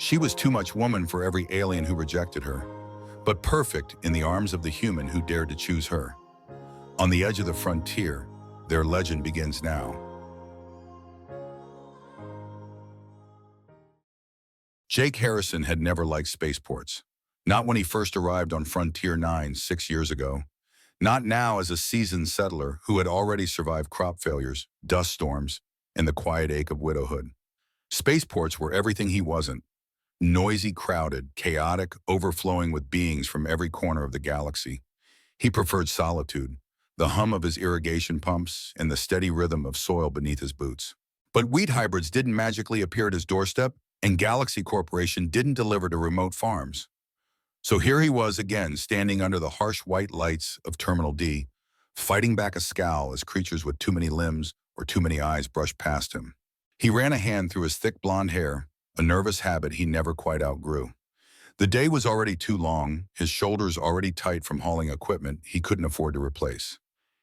She was too much woman for every alien who rejected her, but perfect in the arms of the human who dared to choose her. On the edge of the frontier, their legend begins now. Jake Harrison had never liked spaceports. Not when he first arrived on Frontier 9 6 years ago. Not now as a seasoned settler who had already survived crop failures, dust storms, and the quiet ache of widowhood. Spaceports were everything he wasn't. Noisy, crowded, chaotic, overflowing with beings from every corner of the galaxy. He preferred solitude, the hum of his irrigation pumps, and the steady rhythm of soil beneath his boots. But wheat hybrids didn't magically appear at his doorstep, and Galaxy Corporation didn't deliver to remote farms. So here he was again, standing under the harsh white lights of Terminal D, fighting back a scowl as creatures with too many limbs or too many eyes brushed past him. He ran a hand through his thick blonde hair, a nervous habit he never quite outgrew. The day was already too long, his shoulders already tight from hauling equipment he couldn't afford to replace.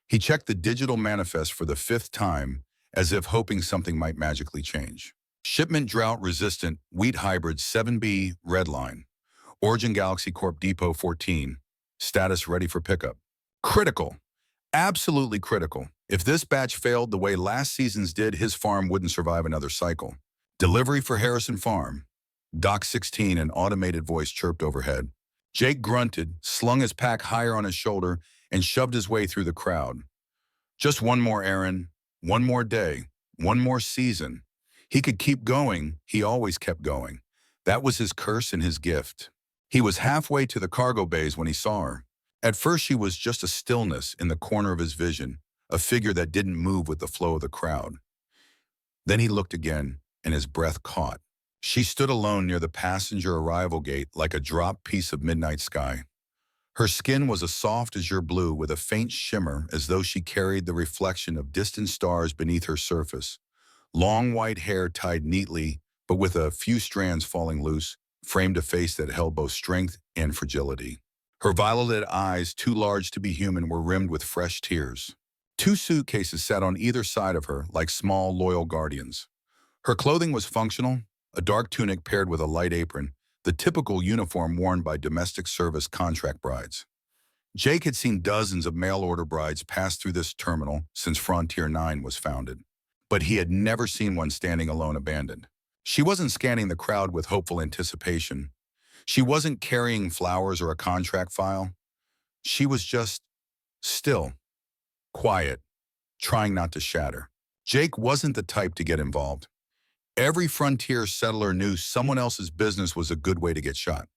He checked the digital manifest for the 5th time, as if hoping something might magically change. Shipment drought-resistant wheat hybrid 7B Redline. Origin Galaxy Corp Depot 14. Status ready for pickup. Critical. Absolutely critical. If this batch failed the way last season's did, his farm wouldn't survive another cycle. Delivery for Harrison Farm. Dock 16, an automated voice chirped overhead. Jake grunted, slung his pack higher on his shoulder, and shoved his way through the crowd. Just one more errand, one more day, one more season. He could keep going. He always kept going. That was his curse and his gift. He was halfway to the cargo bays when he saw her. At first, she was just a stillness in the corner of his vision, a figure that didn't move with the flow of the crowd. Then he looked again, and his breath caught. She stood alone near the passenger arrival gate like a dropped piece of midnight sky. Her skin was a soft azure blue with a faint shimmer as though she carried the reflection of distant stars beneath her surface. Long white hair tied neatly, but with a few strands falling loose, framed a face that held both strength and fragility. Her violet eyes, too large to be human, were rimmed with fresh tears. 2 suitcases sat on either side of her like small, loyal guardians. Her clothing was functional, a dark tunic paired with a light apron, the typical uniform worn by domestic service contract brides. Jake had seen dozens of mail-order brides pass through this terminal since Frontier 9 was founded, but he had never seen one standing alone abandoned. She wasn't scanning the crowd with hopeful anticipation. She wasn't carrying flowers or a contract file. She was just still, quiet, trying not to shatter. Jake wasn't the type to get involved. Every frontier settler knew someone else's business was a good way to get shot.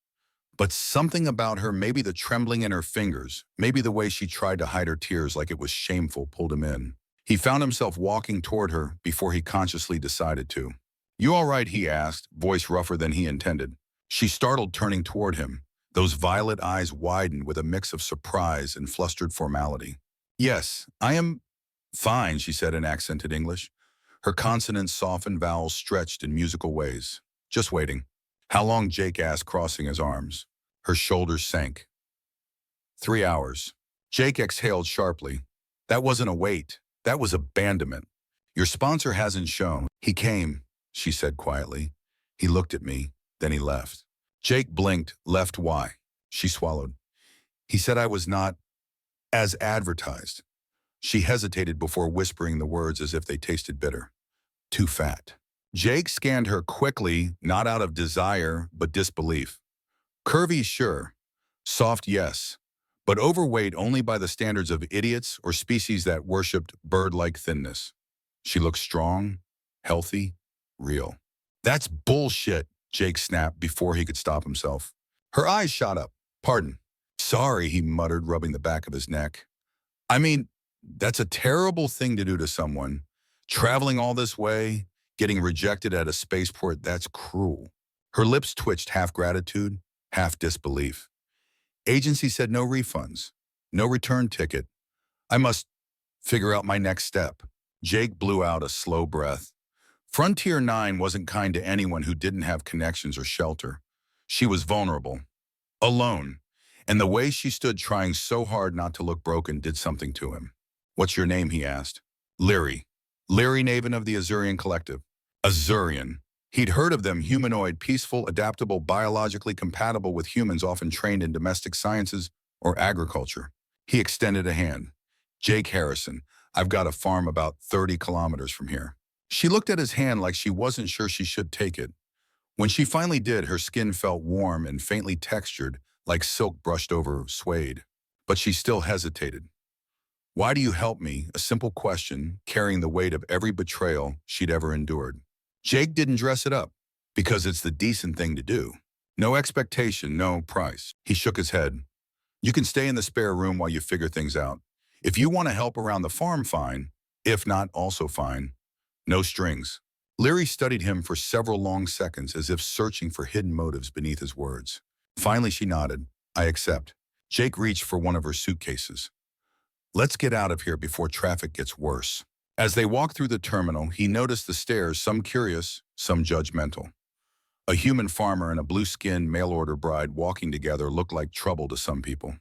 But something about her, maybe the trembling in her fingers, maybe the way she tried to hide her tears like it was shameful, pulled him in. He found himself walking toward her before he consciously decided to. "You all right?" he asked, voice rougher than he intended. She startled, turning toward him. Those violet eyes widened with a mix of surprise and flustered formality. "Yes, I am fine," she said in accented English. Her consonants softened, vowels stretched in musical ways. "Just waiting." "How long?" Jake asked, crossing his arms. Her shoulders sank. 3 hours. Jake exhaled sharply. That wasn't a wait. That was abandonment. "Your sponsor hasn't shown." "He came," she said quietly. "He looked at me, then he left." Jake blinked. "Left why?" She swallowed. "He said I was not as advertised." She hesitated before whispering the words as if they tasted bitter. "Too fat." Jake scanned her quickly, not out of desire, but disbelief. Curvy, sure. Soft, yes. But overweight only by the standards of idiots or species that worshipped bird-like thinness. She looked strong, healthy, real. "That's bullshit," Jake snapped before he could stop himself. Her eyes shot up. "Pardon." "Sorry," he muttered, rubbing the back of his neck. "I mean, that's a terrible thing to do to someone. Traveling all this way, getting rejected at a spaceport, that's cruel." Her lips twitched, half gratitude, half disbelief. "Agency said no refunds, no return ticket. I must figure out my next step." Jake blew out a slow breath. Frontier 9 wasn't kind to anyone who didn't have connections or shelter. She was vulnerable, alone, and the way she stood trying so hard not to look broken did something to him. "What's your name?" he asked. "Leary. Leary Navin of the Azurian Collective." "Azurian." He'd heard of them: humanoid, peaceful, adaptable, biologically compatible with humans, often trained in domestic sciences or agriculture. He extended a hand. Jake Harrison, I've got a farm about 30 kilometers from here. She looked at his hand like she wasn't sure she should take it. When she finally did, her skin felt warm and faintly textured, like silk brushed over suede. But she still hesitated. Why do you help me? A simple question, carrying the weight of every betrayal she'd ever endured. Jake didn't dress it up, because it's the decent thing to do. No expectation, no price. He shook his head. You can stay in the spare room while you figure things out. If you want to help around the farm, fine. If not, also fine. No strings. Leary studied him for several long seconds, as if searching for hidden motives beneath his words. Finally, she nodded. I accept. Jake reached for one of her suitcases. Let's get out of here before traffic gets worse. As they walked through the terminal, he noticed the stares, some curious, some judgmental. A human farmer and a blue-skinned mail-order bride walking together looked like trouble to some people.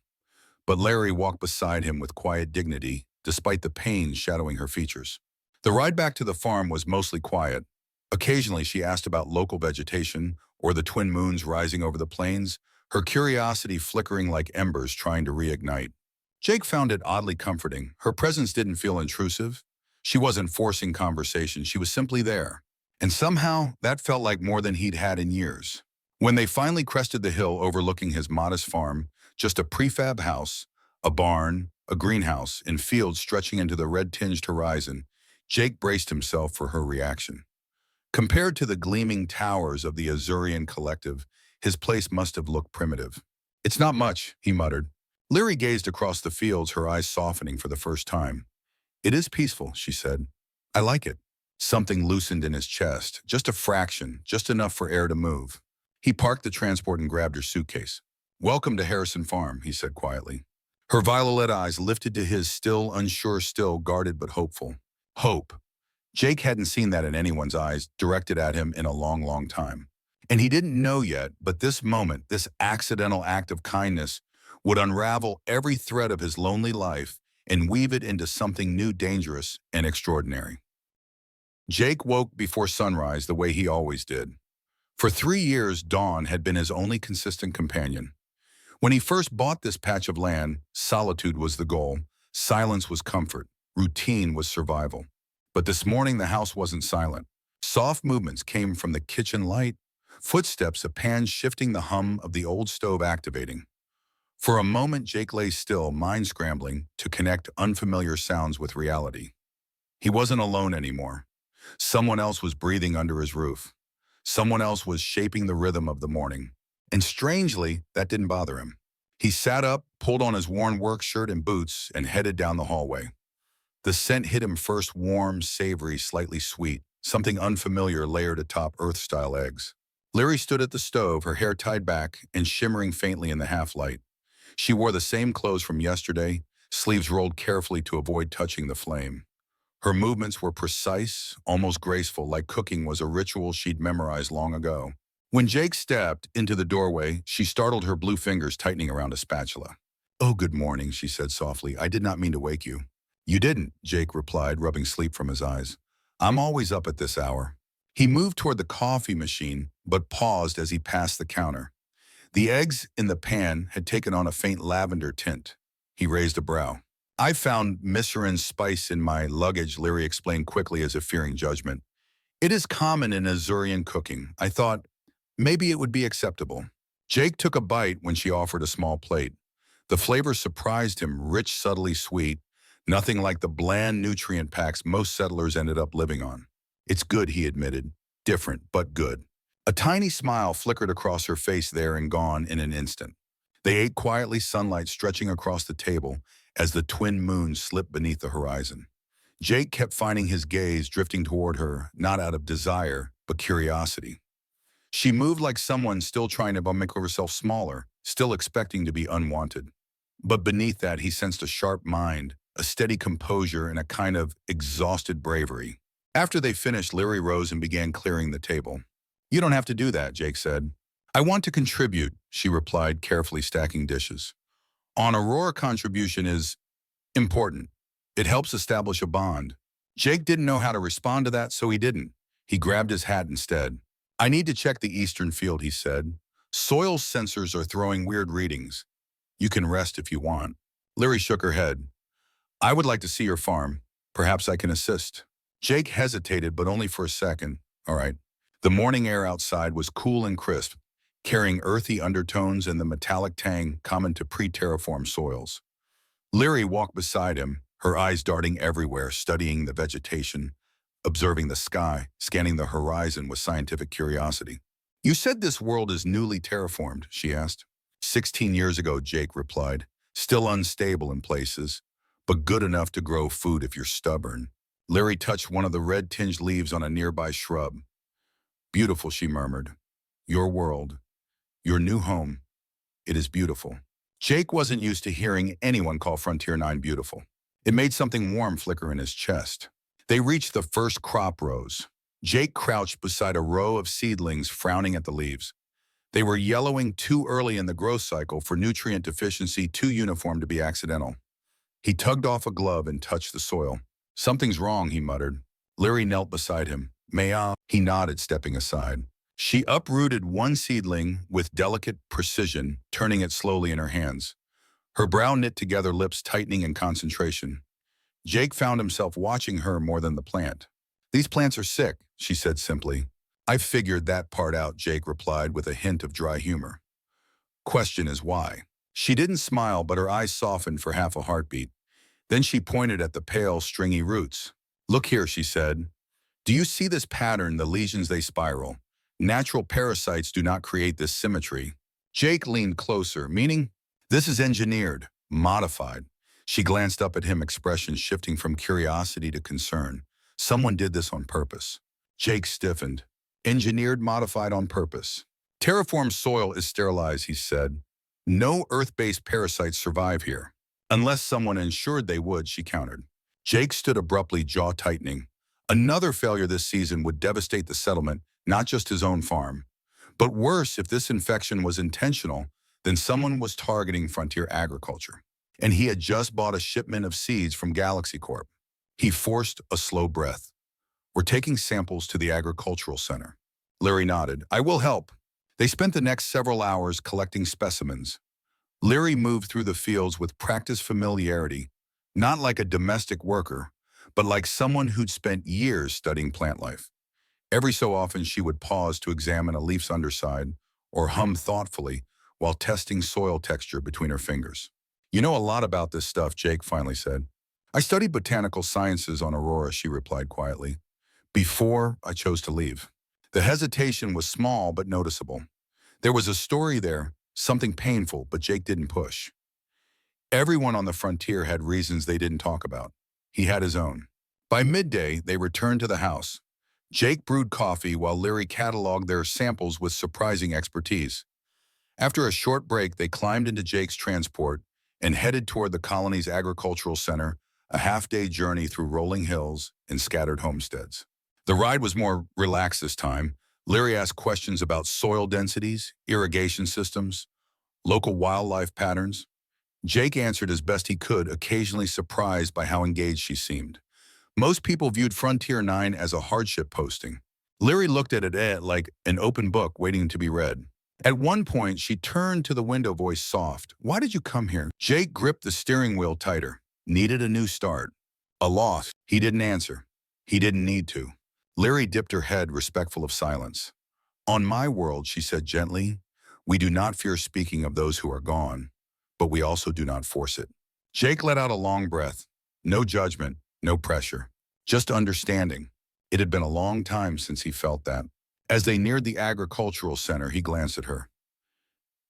But Larry walked beside him with quiet dignity, despite the pain shadowing her features. The ride back to the farm was mostly quiet. Occasionally, she asked about local vegetation or the twin moons rising over the plains, her curiosity flickering like embers trying to reignite. Jake found it oddly comforting. Her presence didn't feel intrusive. She wasn't forcing conversation. She was simply there. And somehow, that felt like more than he'd had in years. When they finally crested the hill overlooking his modest farm, just a prefab house, a barn, a greenhouse, and fields stretching into the red-tinged horizon, Jake braced himself for her reaction. Compared to the gleaming towers of the Azurian collective, his place must have looked primitive. It's not much, he muttered. Leary gazed across the fields, her eyes softening for the first time. It is peaceful, she said. I like it. Something loosened in his chest, just a fraction, just enough for air to move. He parked the transport and grabbed her suitcase. Welcome to Harrison Farm, he said quietly. Her violet eyes lifted to his, still unsure, still guarded but hopeful. Hope. Jake hadn't seen that in anyone's eyes directed at him in a long, long time. And he didn't know yet, but this moment, this accidental act of kindness, would unravel every thread of his lonely life and weave it into something new, dangerous, and extraordinary. Jake woke before sunrise the way he always did. For 3 years, Dawn had been his only consistent companion. When he first bought this patch of land, solitude was the goal, silence was comfort, routine was survival. But this morning the house wasn't silent. Soft movements came from the kitchen light, footsteps, a pan shifting, the hum of the old stove activating. For a moment, Jake lay still, mind scrambling to connect unfamiliar sounds with reality. He wasn't alone anymore. Someone else was breathing under his roof. Someone else was shaping the rhythm of the morning. And strangely, that didn't bother him. He sat up, pulled on his worn work shirt and boots, and headed down the hallway. The scent hit him first, warm, savory, slightly sweet, something unfamiliar layered atop Earth-style eggs. Leary stood at the stove, her hair tied back and shimmering faintly in the half-light. She wore the same clothes from yesterday, sleeves rolled carefully to avoid touching the flame. Her movements were precise, almost graceful, like cooking was a ritual she'd memorized long ago. When Jake stepped into the doorway, she startled, her blue fingers tightening around a spatula. Oh, good morning, she said softly. I did not mean to wake you. You didn't, Jake replied, rubbing sleep from his eyes. I'm always up at this hour. He moved toward the coffee machine, but paused as he passed the counter. The eggs in the pan had taken on a faint lavender tint. He raised a brow. I found Misrin spice in my luggage, Leary explained quickly as if fearing judgment. It is common in Azurian cooking. I thought maybe it would be acceptable. Jake took a bite when she offered a small plate. The flavor surprised him, rich, subtly sweet, nothing like the bland nutrient packs most settlers ended up living on. It's good, he admitted. Different, but good. A tiny smile flickered across her face, there and gone in an instant. They ate quietly, sunlight stretching across the table as the twin moons slipped beneath the horizon. Jake kept finding his gaze drifting toward her, not out of desire, but curiosity. She moved like someone still trying to make herself smaller, still expecting to be unwanted. But beneath that, he sensed a sharp mind, a steady composure, and a kind of exhausted bravery. After they finished, Leary rose and began clearing the table. You don't have to do that, Jake said. I want to contribute, she replied, carefully stacking dishes. An Aurora contribution is important. It helps establish a bond. Jake didn't know how to respond to that, so he didn't. He grabbed his hat instead. I need to check the eastern field, he said. Soil sensors are throwing weird readings. You can rest if you want. Leary shook her head. I would like to see your farm. Perhaps I can assist. Jake hesitated, but only for a second. All right. The morning air outside was cool and crisp, carrying earthy undertones and the metallic tang common to pre-terraformed soils. Leary walked beside him, her eyes darting everywhere, studying the vegetation, observing the sky, scanning the horizon with scientific curiosity. You said this world is newly terraformed, she asked. 16 years ago, Jake replied. Still unstable in places, but good enough to grow food if you're stubborn. Leary touched one of the red-tinged leaves on a nearby shrub. Beautiful, she murmured. Your world. Your new home. It is beautiful. Jake wasn't used to hearing anyone call Frontier 9 beautiful. It made something warm flicker in his chest. They reached the first crop rows. Jake crouched beside a row of seedlings, frowning at the leaves. They were yellowing too early in the growth cycle for nutrient deficiency too uniform to be accidental. He tugged off a glove and touched the soil. Something's wrong, he muttered. Leary knelt beside him. May I? He nodded, stepping aside. She uprooted one seedling with delicate precision, turning it slowly in her hands. Her brow knit together, lips tightening in concentration. Jake found himself watching her more than the plant. These plants are sick, she said simply. I figured that part out, Jake replied with a hint of dry humor. Question is why? She didn't smile, but her eyes softened for half a heartbeat. Then she pointed at the pale, stringy roots. Look here, she said. Do you see this pattern, the lesions they spiral? Natural parasites do not create this symmetry. Jake leaned closer, meaning? This is engineered, modified. She glanced up at him, expression shifting from curiosity to concern. Someone did this on purpose. Jake stiffened. Engineered, modified on purpose. Terraformed soil is sterilized, he said. No Earth-based parasites survive here. Unless someone ensured they would, she countered. Jake stood abruptly, jaw tightening. Another failure this season would devastate the settlement, not just his own farm. But worse, if this infection was intentional, then someone was targeting frontier agriculture. And he had just bought a shipment of seeds from Galaxy Corp. He forced a slow breath. We're taking samples to the agricultural center. Leary nodded. I will help. They spent the next several hours collecting specimens. Leary moved through the fields with practiced familiarity, not like a domestic worker, but like someone who'd spent years studying plant life. Every so often, she would pause to examine a leaf's underside or hum thoughtfully while testing soil texture between her fingers. You know a lot about this stuff, Jake finally said. I studied botanical sciences on Aurora, she replied quietly, before I chose to leave. The hesitation was small but noticeable. There was a story there, something painful, but Jake didn't push. Everyone on the frontier had reasons they didn't talk about. He had his own. By midday, they returned to the house. Jake brewed coffee while Leary cataloged their samples with surprising expertise. After a short break, they climbed into Jake's transport and headed toward the colony's agricultural center, a half-day journey through rolling hills and scattered homesteads. The ride was more relaxed this time. Leary asked questions about soil densities, irrigation systems, local wildlife patterns. Jake answered as best he could, occasionally surprised by how engaged she seemed. Most people viewed Frontier 9 as a hardship posting. Leary looked at it like an open book waiting to be read. At one point, she turned to the window, voice soft. Why did you come here? Jake gripped the steering wheel tighter. Needed a new start. A loss. He didn't answer. He didn't need to. Leary dipped her head, respectful of silence. On my world, she said gently, we do not fear speaking of those who are gone, but we also do not force it. Jake let out a long breath. No judgment, no pressure, just understanding. It had been a long time since he felt that. As they neared the agricultural center, he glanced at her.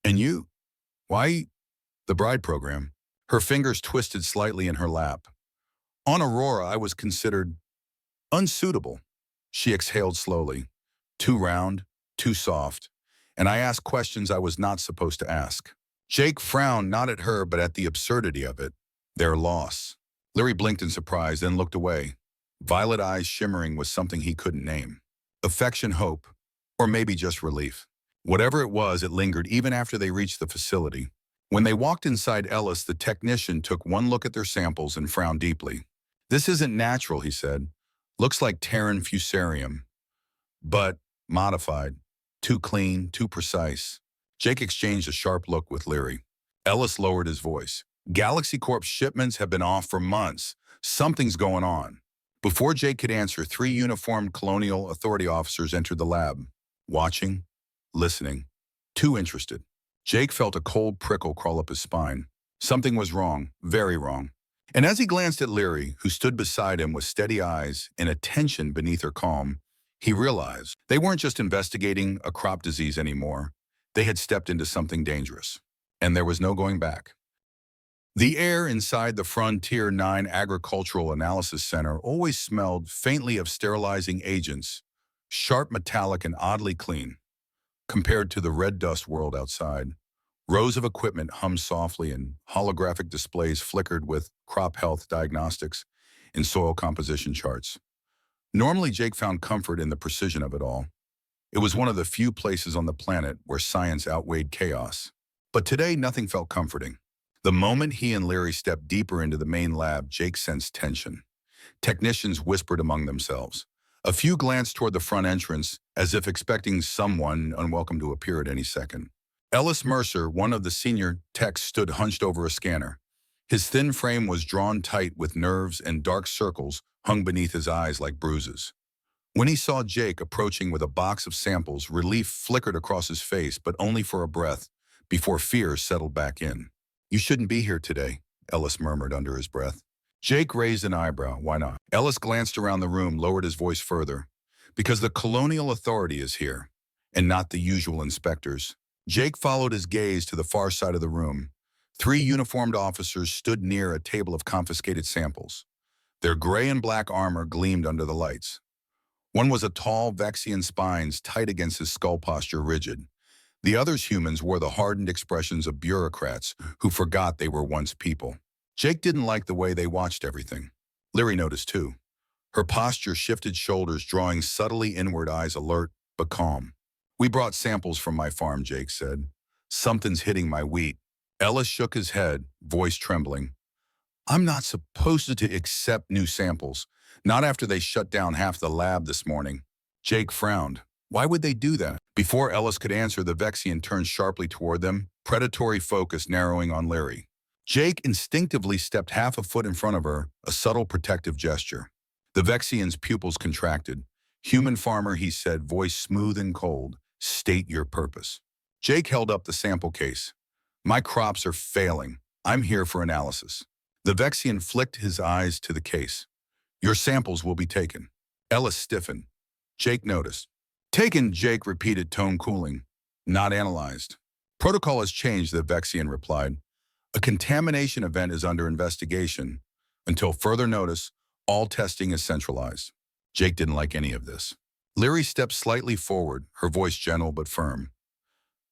And you? Why? The bride program. Her fingers twisted slightly in her lap. On Aurora, I was considered unsuitable. She exhaled slowly. Too round, too soft, and I asked questions I was not supposed to ask. Jake frowned, not at her, but at the absurdity of it. Their loss. Leary blinked in surprise, then looked away, violet eyes shimmering with something he couldn't name. Affection, hope, or maybe just relief. Whatever it was, it lingered even after they reached the facility. When they walked inside Ellis, the technician took one look at their samples and frowned deeply. This isn't natural, he said. Looks like Terran fusarium, but modified. Too clean, too precise. Jake exchanged a sharp look with Leary. Ellis lowered his voice. Galaxy Corp's shipments have been off for months. Something's going on. Before Jake could answer, three uniformed Colonial Authority officers entered the lab. Watching, listening, too interested. Jake felt a cold prickle crawl up his spine. Something was wrong, very wrong. And as he glanced at Leary, who stood beside him with steady eyes and a tension beneath her calm, he realized they weren't just investigating a crop disease anymore. They had stepped into something dangerous. And there was no going back. The air inside the Frontier 9 Agricultural Analysis Center always smelled faintly of sterilizing agents, sharp, metallic, and oddly clean. Compared to the red dust world outside, rows of equipment hummed softly and holographic displays flickered with crop health diagnostics and soil composition charts. Normally, Jake found comfort in the precision of it all. It was one of the few places on the planet where science outweighed chaos. But today, nothing felt comforting. The moment he and Leary stepped deeper into the main lab, Jake sensed tension. Technicians whispered among themselves. A few glanced toward the front entrance, as if expecting someone unwelcome to appear at any second. Ellis Mercer, one of the senior techs, stood hunched over a scanner. His thin frame was drawn tight with nerves, and dark circles hung beneath his eyes like bruises. When he saw Jake approaching with a box of samples, relief flickered across his face, but only for a breath, before fear settled back in. "You shouldn't be here today," Ellis murmured under his breath. Jake raised an eyebrow. "Why not?" Ellis glanced around the room, lowered his voice further. "Because the Colonial Authority is here, and not the usual inspectors." Jake followed his gaze to the far side of the room. Three uniformed officers stood near a table of confiscated samples. Their gray and black armor gleamed under the lights. One was a tall Vexian, spines tight against his skull posture rigid. The others, humans, wore the hardened expressions of bureaucrats who forgot they were once people. Jake didn't like the way they watched everything. Leary noticed too. Her posture shifted, shoulders drawing subtly inward, eyes alert but calm. "We brought samples from my farm," Jake said. "Something's hitting my wheat." Ellis shook his head, voice trembling. "I'm not supposed to accept new samples, not after they shut down half the lab this morning." Jake frowned. Why would they do that? Before Ellis could answer, the Vexian turned sharply toward them, predatory focus narrowing on Leary. Jake instinctively stepped half a foot in front of her, a subtle protective gesture. The Vexian's pupils contracted. "Human farmer," he said, voice smooth and cold. "State your purpose." Jake held up the sample case. "My crops are failing. I'm here for analysis." The Vexian flicked his eyes to the case. "Your samples will be taken." Ellis stiffened. Jake noticed. "Taken," Jake repeated, tone cooling. "Not analyzed." "Protocol has changed," the Vexian replied. "A contamination event is under investigation. Until further notice, all testing is centralized." Jake didn't like any of this. Leary stepped slightly forward, her voice gentle but firm.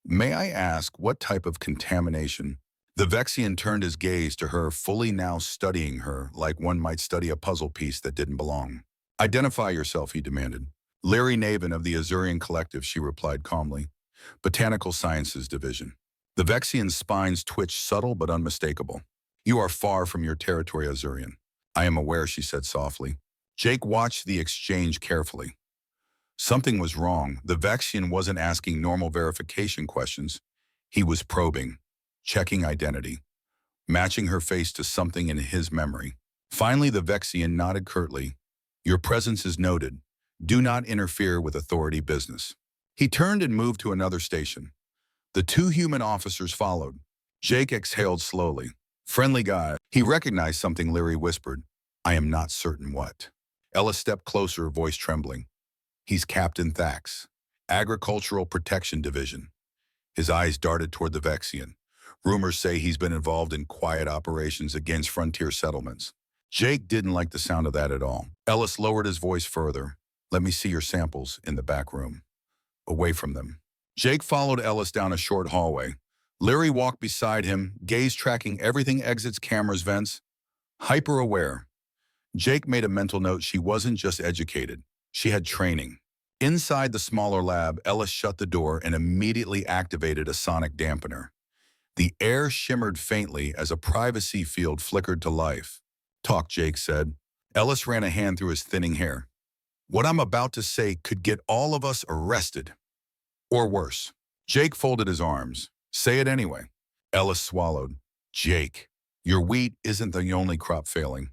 "May I ask what type of contamination?" The Vexian turned his gaze to her, fully now studying her like one might study a puzzle piece that didn't belong. "Identify yourself," he demanded. "Leary Naven of the Azurian Collective," she replied calmly. "Botanical Sciences Division." The Vexian's spines twitched, subtle but unmistakable. "You are far from your territory, Azurian." "I am aware," she said softly. Jake watched the exchange carefully. Something was wrong. The Vexian wasn't asking normal verification questions. He was probing, checking identity, matching her face to something in his memory. Finally, the Vexian nodded curtly. "Your presence is noted. Do not interfere with authority business." He turned and moved to another station. The two human officers followed. Jake exhaled slowly. "Friendly guy." He recognized something. Leary whispered. "I am not certain what." Ellis stepped closer, voice trembling. "He's Captain Thax, Agricultural Protection Division." His eyes darted toward the Vexian. "Rumors say he's been involved in quiet operations against frontier settlements." Jake didn't like the sound of that at all. Ellis lowered his voice further. "Let me see your samples in the back room." Away from them. Jake followed Ellis down a short hallway. Leary walked beside him, gaze tracking everything exits cameras, vents. Hyper-aware. Jake made a mental note. She wasn't just educated. She had training. Inside the smaller lab, Ellis shut the door and immediately activated a sonic dampener. The air shimmered faintly as a privacy field flickered to life. "Talk," Jake said. Ellis ran a hand through his thinning hair. "What I'm about to say could get all of us arrested." Or worse. Jake folded his arms. Say it anyway. Ellis swallowed. Jake, your wheat isn't the only crop failing.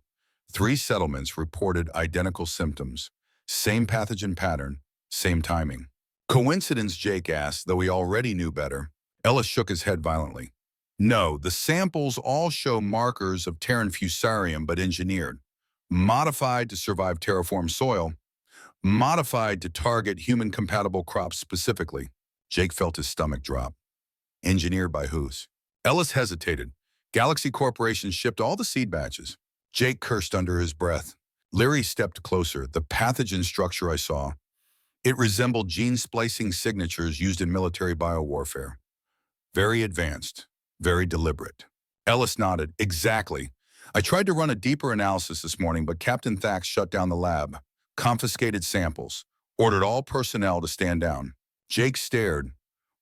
3 settlements reported identical symptoms. Same pathogen pattern, same timing. Coincidence, Jake asked, though he already knew better. Ellis shook his head violently. No, the samples all show markers of Terran fusarium but engineered. Modified to survive terraform soil, modified to target human-compatible crops specifically. Jake felt his stomach drop. Engineered by whose? Ellis hesitated. Galaxy Corporation shipped all the seed batches. Jake cursed under his breath. Leary stepped closer. The pathogen structure I saw. It resembled gene splicing signatures used in military biowarfare. Very advanced, very deliberate. Ellis nodded. Exactly. I tried to run a deeper analysis this morning, but Captain Thax shut down the lab, confiscated samples, ordered all personnel to stand down. Jake stared.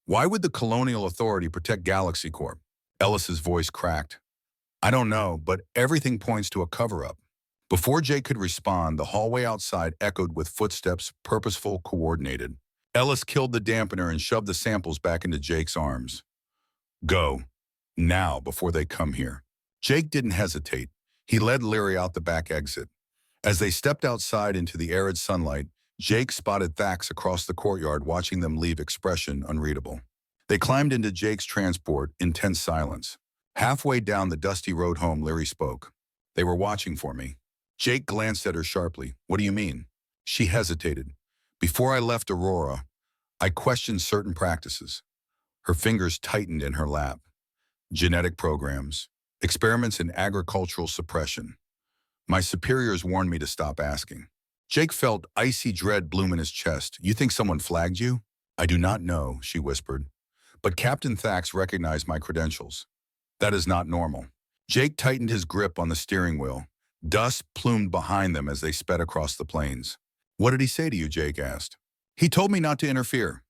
Why would the Colonial Authority protect Galaxy Corp? Ellis's voice cracked. I don't know, but everything points to a cover-up. Before Jake could respond, the hallway outside echoed with footsteps, purposeful, coordinated. Ellis killed the dampener and shoved the samples back into Jake's arms. Go. Now, before they come here. Jake didn't hesitate. He led Leary out the back exit. As they stepped outside into the arid sunlight, Jake spotted Thax across the courtyard, watching them leave, expression unreadable. They climbed into Jake's transport in tense silence. Halfway down the dusty road home, Leary spoke. They were watching for me. Jake glanced at her sharply. What do you mean? She hesitated. Before I left Aurora, I questioned certain practices. Her fingers tightened in her lap. Genetic programs, experiments in agricultural suppression. My superiors warned me to stop asking. Jake felt icy dread bloom in his chest. You think someone flagged you? I do not know, she whispered. But Captain Thax recognized my credentials. That is not normal. Jake tightened his grip on the steering wheel. Dust plumed behind them as they sped across the plains. What did he say to you? Jake asked. He told me not to interfere.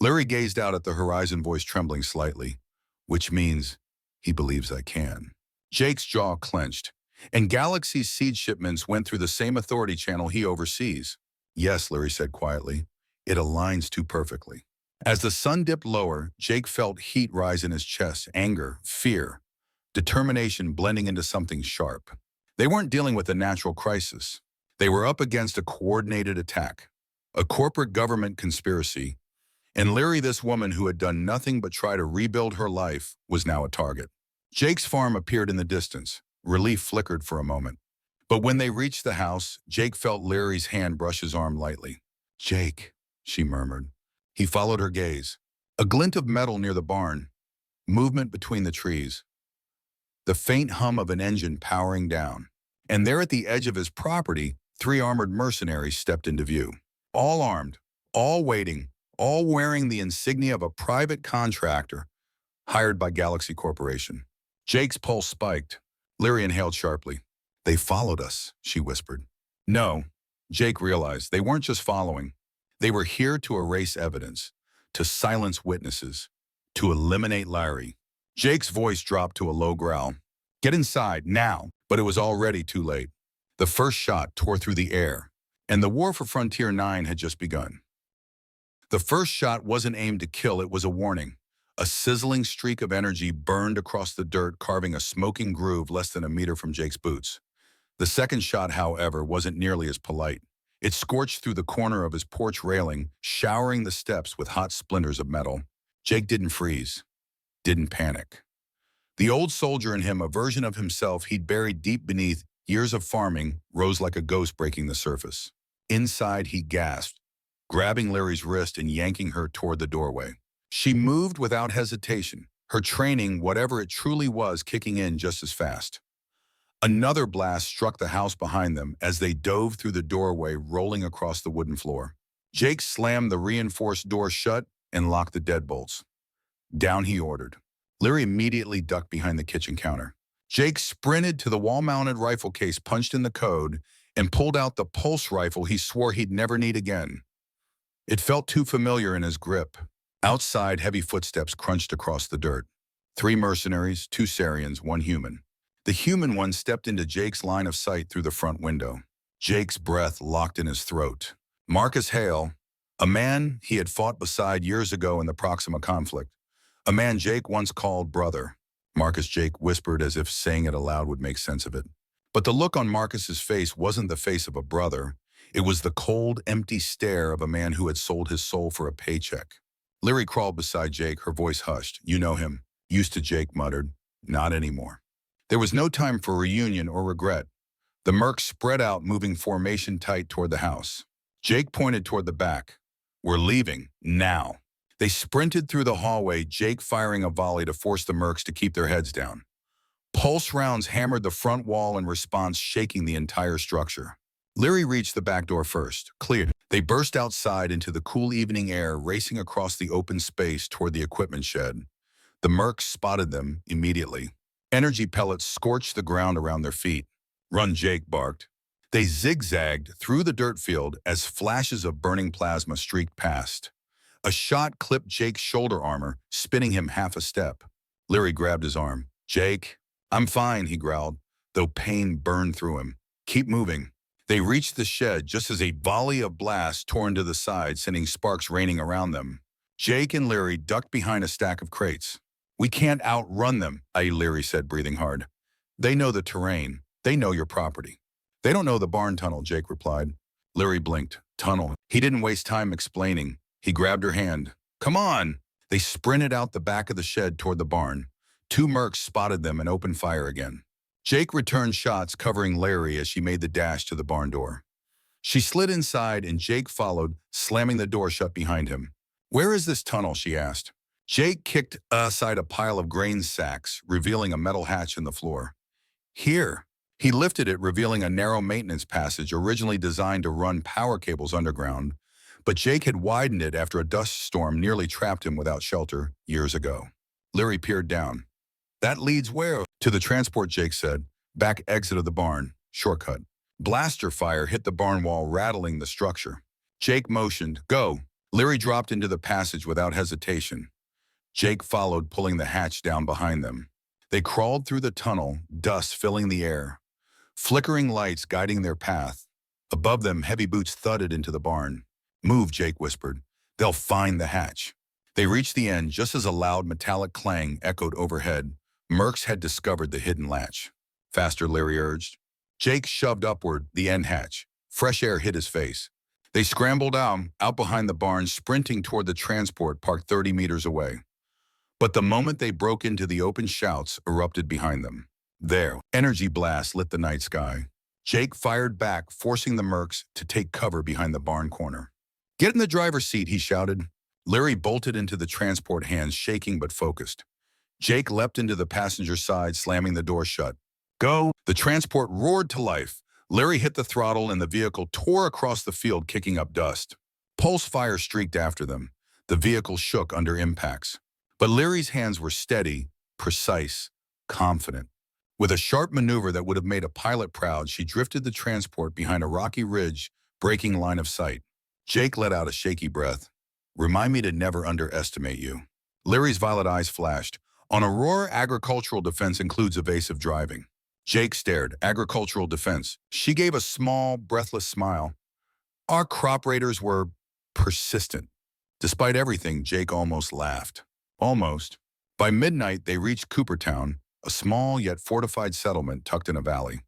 Larry gazed out at the horizon, voice trembling slightly. Which means he believes I can. Jake's jaw clenched. And Galaxy's seed shipments went through the same authority channel he oversees. Yes, Larry said quietly. It aligns too perfectly. As the sun dipped lower, Jake felt heat rise in his chest, anger, fear, determination blending into something sharp. They weren't dealing with a natural crisis. They were up against a coordinated attack, a corporate government conspiracy, and Larry, this woman who had done nothing but try to rebuild her life, was now a target. Jake's farm appeared in the distance. Relief flickered for a moment. But when they reached the house, Jake felt Larry's hand brush his arm lightly. Jake, she murmured. He followed her gaze. A glint of metal near the barn, movement between the trees, the faint hum of an engine powering down. And there at the edge of his property, 3 armored mercenaries stepped into view. All armed, all waiting, all wearing the insignia of a private contractor hired by Galaxy Corporation. Jake's pulse spiked. Larry inhaled sharply. They followed us, she whispered. No, Jake realized they weren't just following. They were here to erase evidence, to silence witnesses, to eliminate Larry. Jake's voice dropped to a low growl. Get inside, now. But it was already too late. The first shot tore through the air, and the war for Frontier 9 had just begun. The first shot wasn't aimed to kill, it was a warning. A sizzling streak of energy burned across the dirt, carving a smoking groove less than a meter from Jake's boots. The second shot, however, wasn't nearly as polite. It scorched through the corner of his porch railing, showering the steps with hot splinters of metal. Jake didn't freeze, didn't panic. The old soldier in him, a version of himself he'd buried deep beneath years of farming, rose like a ghost breaking the surface. Inside, he gasped, grabbing Larry's wrist and yanking her toward the doorway. She moved without hesitation, her training, whatever it truly was, kicking in just as fast. Another blast struck the house behind them as they dove through the doorway, rolling across the wooden floor. Jake slammed the reinforced door shut and locked the deadbolts. Down, he ordered. Larry immediately ducked behind the kitchen counter. Jake sprinted to the wall-mounted rifle case, punched in the code, and pulled out the pulse rifle he swore he'd never need again. It felt too familiar in his grip. Outside, heavy footsteps crunched across the dirt. 3 mercenaries, 2 Sarians, 1 human. The human one stepped into Jake's line of sight through the front window. Jake's breath locked in his throat. Marcus Hale, A man he had fought beside years ago in the Proxima conflict. A man Jake once called brother. Marcus Jake whispered as if saying it aloud would make sense of it. But the look on Marcus's face wasn't the face of a brother. It was the cold, empty stare of a man who had sold his soul for a paycheck. Leary crawled beside Jake, her voice hushed. You know him. Used to, Jake muttered. Not anymore. There was no time for reunion or regret. The mercs spread out, moving formation tight toward the house. Jake pointed toward the back. We're leaving, now. They sprinted through the hallway, Jake firing a volley to force the mercs to keep their heads down. Pulse rounds hammered the front wall in response, shaking the entire structure. Leary reached the back door first, cleared. They burst outside into the cool evening air, racing across the open space toward the equipment shed. The mercs spotted them immediately. Energy pellets scorched the ground around their feet. Run, Jake barked. They zigzagged through the dirt field as flashes of burning plasma streaked past. A shot clipped Jake's shoulder armor, spinning him half a step. Leary grabbed his arm. Jake, I'm fine, he growled, though pain burned through him. Keep moving. They reached the shed just as a volley of blasts tore into the side, sending sparks raining around them. Jake and Leary ducked behind a stack of crates. We can't outrun them, Leary said, breathing hard. They know the terrain. They know your property. They don't know the barn tunnel, Jake replied. Leary blinked. Tunnel. He didn't waste time explaining. He grabbed her hand. Come on! They sprinted out the back of the shed toward the barn. Two mercs spotted them and opened fire again. Jake returned shots, covering Leary as she made the dash to the barn door. She slid inside and Jake followed, slamming the door shut behind him. Where is this tunnel, she asked. Jake kicked aside a pile of grain sacks, revealing a metal hatch in the floor. Here. He lifted it, revealing a narrow maintenance passage originally designed to run power cables underground, but Jake had widened it after a dust storm nearly trapped him without shelter years ago. Leary peered down. That leads where? To the transport, Jake said. Back exit of the barn. Shortcut. Blaster fire hit the barn wall, rattling the structure. Jake motioned. Go. Leary dropped into the passage without hesitation. Jake followed, pulling the hatch down behind them. They crawled through the tunnel, dust filling the air. Flickering lights guiding their path. Above them, heavy boots thudded into the barn. Move, Jake whispered. They'll find the hatch. They reached the end just as a loud metallic clang echoed overhead. Mercs had discovered the hidden latch. Faster, Leary urged. Jake shoved upward the end hatch. Fresh air hit his face. They scrambled out behind the barn, sprinting toward the transport parked 30 meters away. But the moment they broke into the open, shouts erupted behind them. There, energy blasts lit the night sky. Jake fired back, forcing the mercs to take cover behind the barn corner. Get in the driver's seat, he shouted. Leary bolted into the transport, hands shaking but focused. Jake leapt into the passenger side, slamming the door shut. Go! The transport roared to life. Leary hit the throttle and the vehicle tore across the field, kicking up dust. Pulse fire streaked after them. The vehicle shook under impacts. But Leary's hands were steady, precise, confident. With a sharp maneuver that would have made a pilot proud, she drifted the transport behind a rocky ridge, breaking line of sight. Jake let out a shaky breath. Remind me to never underestimate you. Leary's violet eyes flashed. On Aurora, agricultural defense includes evasive driving. Jake stared. Agricultural defense. She gave a small, breathless smile. Our crop raiders were persistent. Despite everything, Jake almost laughed. Almost. By midnight, they reached Coopertown, a small yet fortified settlement tucked in a valley.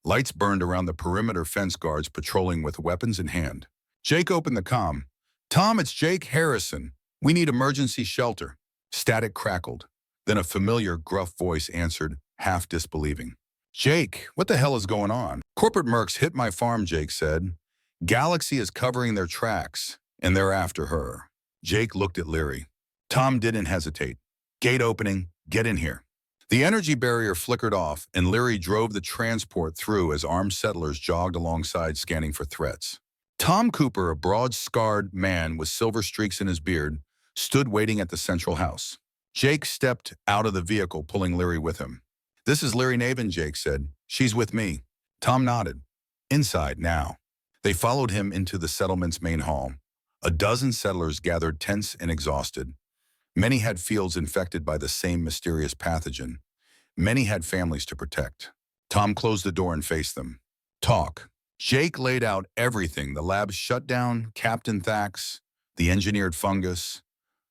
Lights burned around the perimeter, fence guards patrolling with weapons in hand. Jake opened the comm. Tom, it's Jake Harrison. We need emergency shelter. Static crackled. Then a familiar, gruff voice answered, half disbelieving. Jake, what the hell is going on? Corporate mercs hit my farm, Jake said. Galaxy is covering their tracks, and they're after her. Jake looked at Leary. Tom didn't hesitate. Gate opening, get in here. The energy barrier flickered off, and Leary drove the transport through as armed settlers jogged alongside, scanning for threats. Tom Cooper, a broad, scarred man with silver streaks in his beard, stood waiting at the central house. Jake stepped out of the vehicle, pulling Leary with him. This is Leary Navin, Jake said. She's with me. Tom nodded. Inside, now. They followed him into the settlement's main hall. A dozen settlers gathered, tense and exhausted. Many had fields infected by the same mysterious pathogen. Many had families to protect. Tom closed the door and faced them. Talk. Jake laid out everything: the lab's shutdown, Captain Thax, the engineered fungus,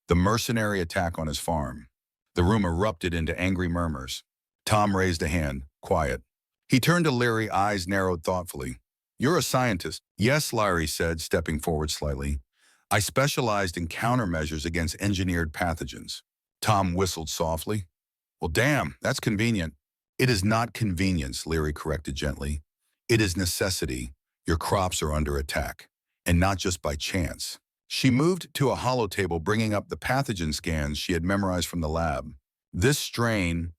the mercenary attack on his farm. The room erupted into angry murmurs. Tom raised a hand, quiet. He turned to Larry, eyes narrowed thoughtfully. "You're a scientist." "Yes," Larry said, stepping forward slightly. "I specialized in countermeasures against engineered pathogens." Tom whistled softly. "Well, damn, that's convenient." "It is not convenience," Larry corrected gently. "It is necessity. Your crops are under attack, and not just by chance." She moved to a hollow table, bringing up the pathogen scans she had memorized from the lab. "This strain,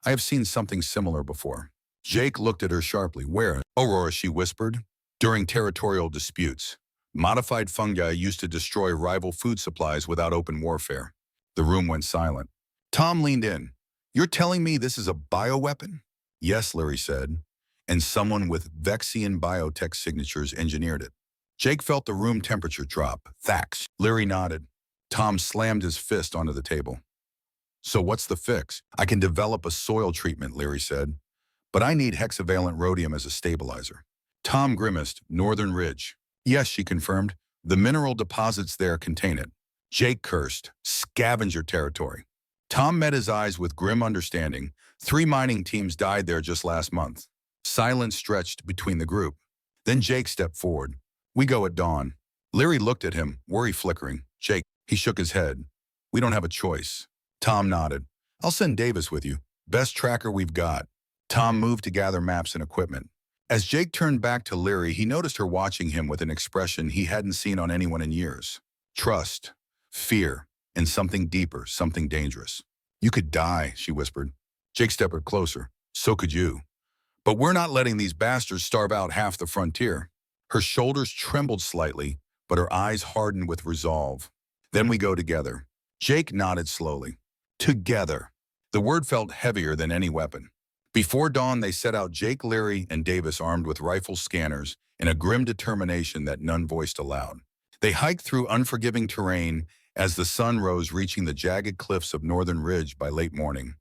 I have seen something similar before." Jake looked at her sharply. "Where?" "Aurora," she whispered. "During territorial disputes. Modified fungi used to destroy rival food supplies without open warfare." The room went silent. Tom leaned in. "You're telling me this is a bioweapon?" "Yes," Larry said. "And someone with Vexian biotech signatures engineered it." Jake felt the room temperature drop. "Thanks." Larry nodded. Tom slammed his fist onto the table. "So what's the fix?" "I can develop a soil treatment," Larry said. "But I need hexavalent rhodium as a stabilizer." Tom grimaced. "Northern Ridge." "Yes," she confirmed. "The mineral deposits there contain it." Jake cursed. "Scavenger territory." Tom met his eyes with grim understanding. 3 mining teams died there just last month. Silence stretched between the group. Then Jake stepped forward. "We go at dawn." Larry looked at him, worry flickering. "Jake," he shook his head. "We don't have a choice." Tom nodded. "I'll send Davis with you. Best tracker we've got." Tom moved to gather maps and equipment. As Jake turned back to Larry, he noticed her watching him with an expression he hadn't seen on anyone in years. Trust, fear, and something deeper, something dangerous. "You could die," she whispered. Jake stepped closer. "So could you. But we're not letting these bastards starve out half the frontier." Her shoulders trembled slightly, but her eyes hardened with resolve. "Then we go together." Jake nodded slowly. Together. The word felt heavier than any weapon. Before dawn, they set out, Jake, Larry, and Davis armed with rifle scanners in a grim determination that none voiced aloud. They hiked through unforgiving terrain as the sun rose, reaching the jagged cliffs of Northern Ridge by late morning.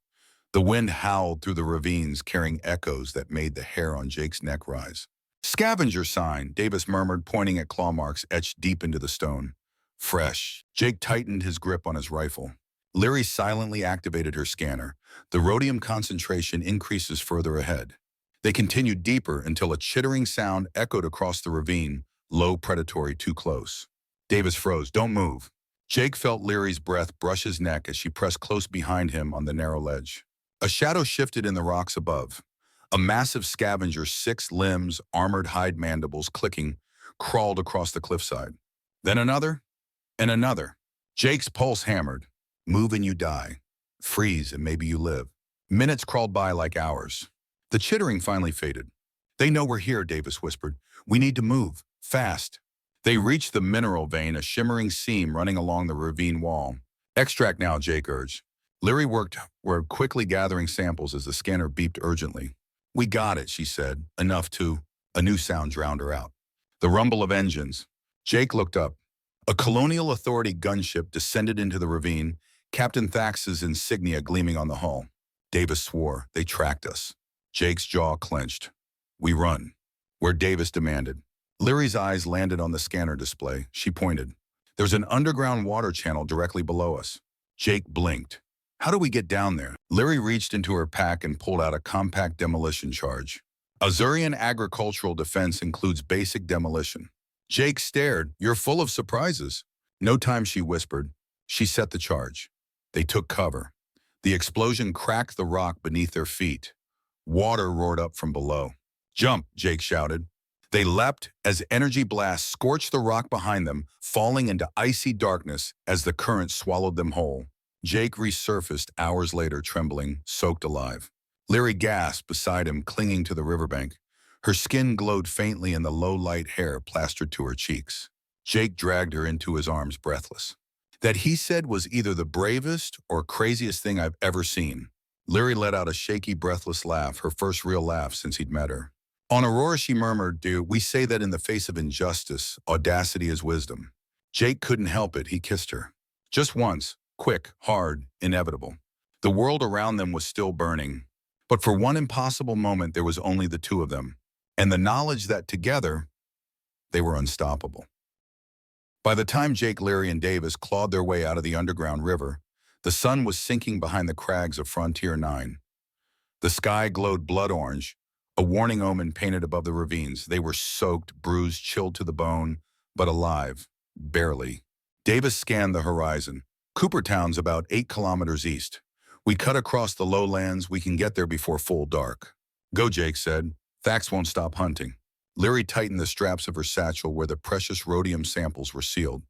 The wind howled through the ravines, carrying echoes that made the hair on Jake's neck rise. "Scavenger sign," Davis murmured, pointing at claw marks etched deep into the stone. "Fresh." Jake tightened his grip on his rifle. Larry silently activated her scanner. The rhodium concentration increases further ahead. They continued deeper until a chittering sound echoed across the ravine, low, predatory, too close. Davis froze. "Don't move." Jake felt Larry's breath brush his neck as she pressed close behind him on the narrow ledge. A shadow shifted in the rocks above. A massive scavenger, 6 limbs, armored hide mandibles clicking, crawled across the cliffside. Then another, and another. Jake's pulse hammered. Move and you die. Freeze and maybe you live. Minutes crawled by like hours. The chittering finally faded. "They know we're here," Davis whispered. "We need to move. Fast." They reached the mineral vein, a shimmering seam running along the ravine wall. "Extract now," Jake urged. Larry were quickly gathering samples as the scanner beeped urgently. "We got it," she said. "Enough to—" A new sound drowned her out. The rumble of engines. Jake looked up. A Colonial Authority gunship descended into the ravine, Captain Thax's insignia gleaming on the hull. Davis swore. "They tracked us." Jake's jaw clenched. "We run," where Davis demanded. Larry's eyes landed on the scanner display. She pointed. "There's an underground water channel directly below us." Jake blinked. "How do we get down there?" Larry reached into her pack and pulled out a compact demolition charge. Azurian agricultural defense includes basic demolition. Jake stared. "You're full of surprises." "No time," she whispered. She set the charge. They took cover. The explosion cracked the rock beneath their feet. Water roared up from below. "Jump," Jake shouted. They leapt as energy blasts scorched the rock behind them, falling into icy darkness as the current swallowed them whole. Jake resurfaced hours later, trembling, soaked alive. Larry gasped beside him, clinging to the riverbank. Her skin glowed faintly in the low light hair plastered to her cheeks. Jake dragged her into his arms, breathless. That, he said, was either the bravest or craziest thing I've ever seen. Larry let out a shaky, breathless laugh, her first real laugh since he'd met her. On Aurora, she murmured, "Dear, we say that in the face of injustice, audacity is wisdom." Jake couldn't help it. He kissed her. Just once, quick, hard, inevitable. The world around them was still burning. But for one impossible moment, there was only the two of them, and the knowledge that together, they were unstoppable. By the time Jake, Leary, and Davis clawed their way out of the underground river, the sun was sinking behind the crags of Frontier 9. The sky glowed blood orange, a warning omen painted above the ravines. They were soaked, bruised, chilled to the bone, but alive, barely. Davis scanned the horizon. Coopertown's about 8 kilometers east. We cut across the lowlands. We can get there before full dark. Go, Jake said. Thax won't stop hunting. Leary tightened the straps of her satchel where the precious rhodium samples were sealed.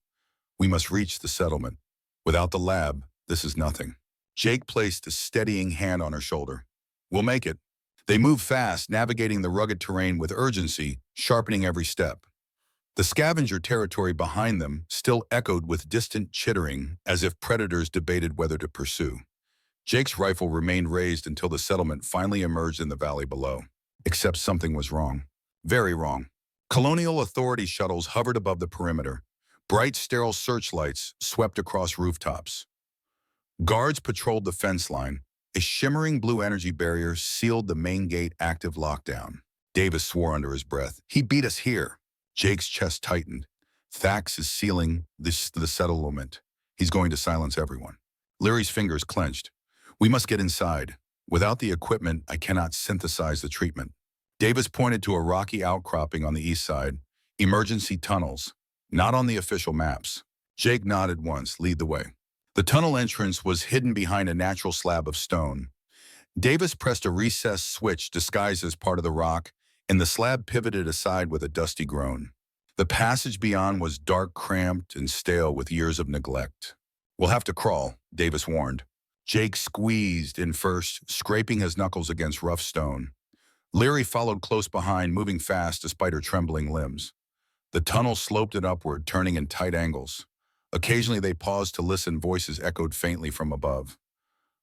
We must reach the settlement. Without the lab, this is nothing. Jake placed a steadying hand on her shoulder. We'll make it. They moved fast, navigating the rugged terrain with urgency, sharpening every step. The scavenger territory behind them still echoed with distant chittering as if predators debated whether to pursue. Jake's rifle remained raised until the settlement finally emerged in the valley below. Except something was wrong. Very wrong. Colonial Authority shuttles hovered above the perimeter. Bright, sterile searchlights swept across rooftops. Guards patrolled the fence line. A shimmering blue energy barrier sealed the main gate active lockdown. Davis swore under his breath. He beat us here. Jake's chest tightened. Thax is sealing the settlement. He's going to silence everyone. Leary's fingers clenched. We must get inside. Without the equipment, I cannot synthesize the treatment. Davis pointed to a rocky outcropping on the east side. Emergency tunnels. Not on the official maps. Jake nodded once. Lead the way. The tunnel entrance was hidden behind a natural slab of stone. Davis pressed a recessed switch disguised as part of the rock, and the slab pivoted aside with a dusty groan. The passage beyond was dark, cramped, and stale with years of neglect. We'll have to crawl, Davis warned. Jake squeezed in first, scraping his knuckles against rough stone. Leary followed close behind, moving fast despite her trembling limbs. The tunnel sloped it upward, turning in tight angles. Occasionally they paused to listen. Voices echoed faintly from above.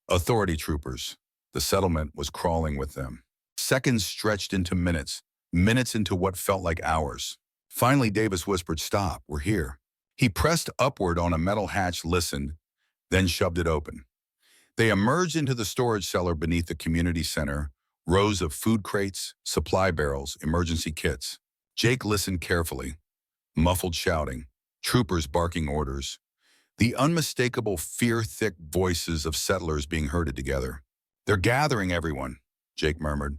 Authority troopers. The settlement was crawling with them. Seconds stretched into minutes, minutes into what felt like hours. Finally, Davis whispered, "Stop, we're here." He pressed upward on a metal hatch, listened, then shoved it open. They emerged into the storage cellar beneath the community center, rows of food crates, supply barrels, emergency kits. Jake listened carefully. Muffled shouting, troopers barking orders, the unmistakable fear-thick voices of settlers being herded together. "They're gathering everyone," Jake murmured.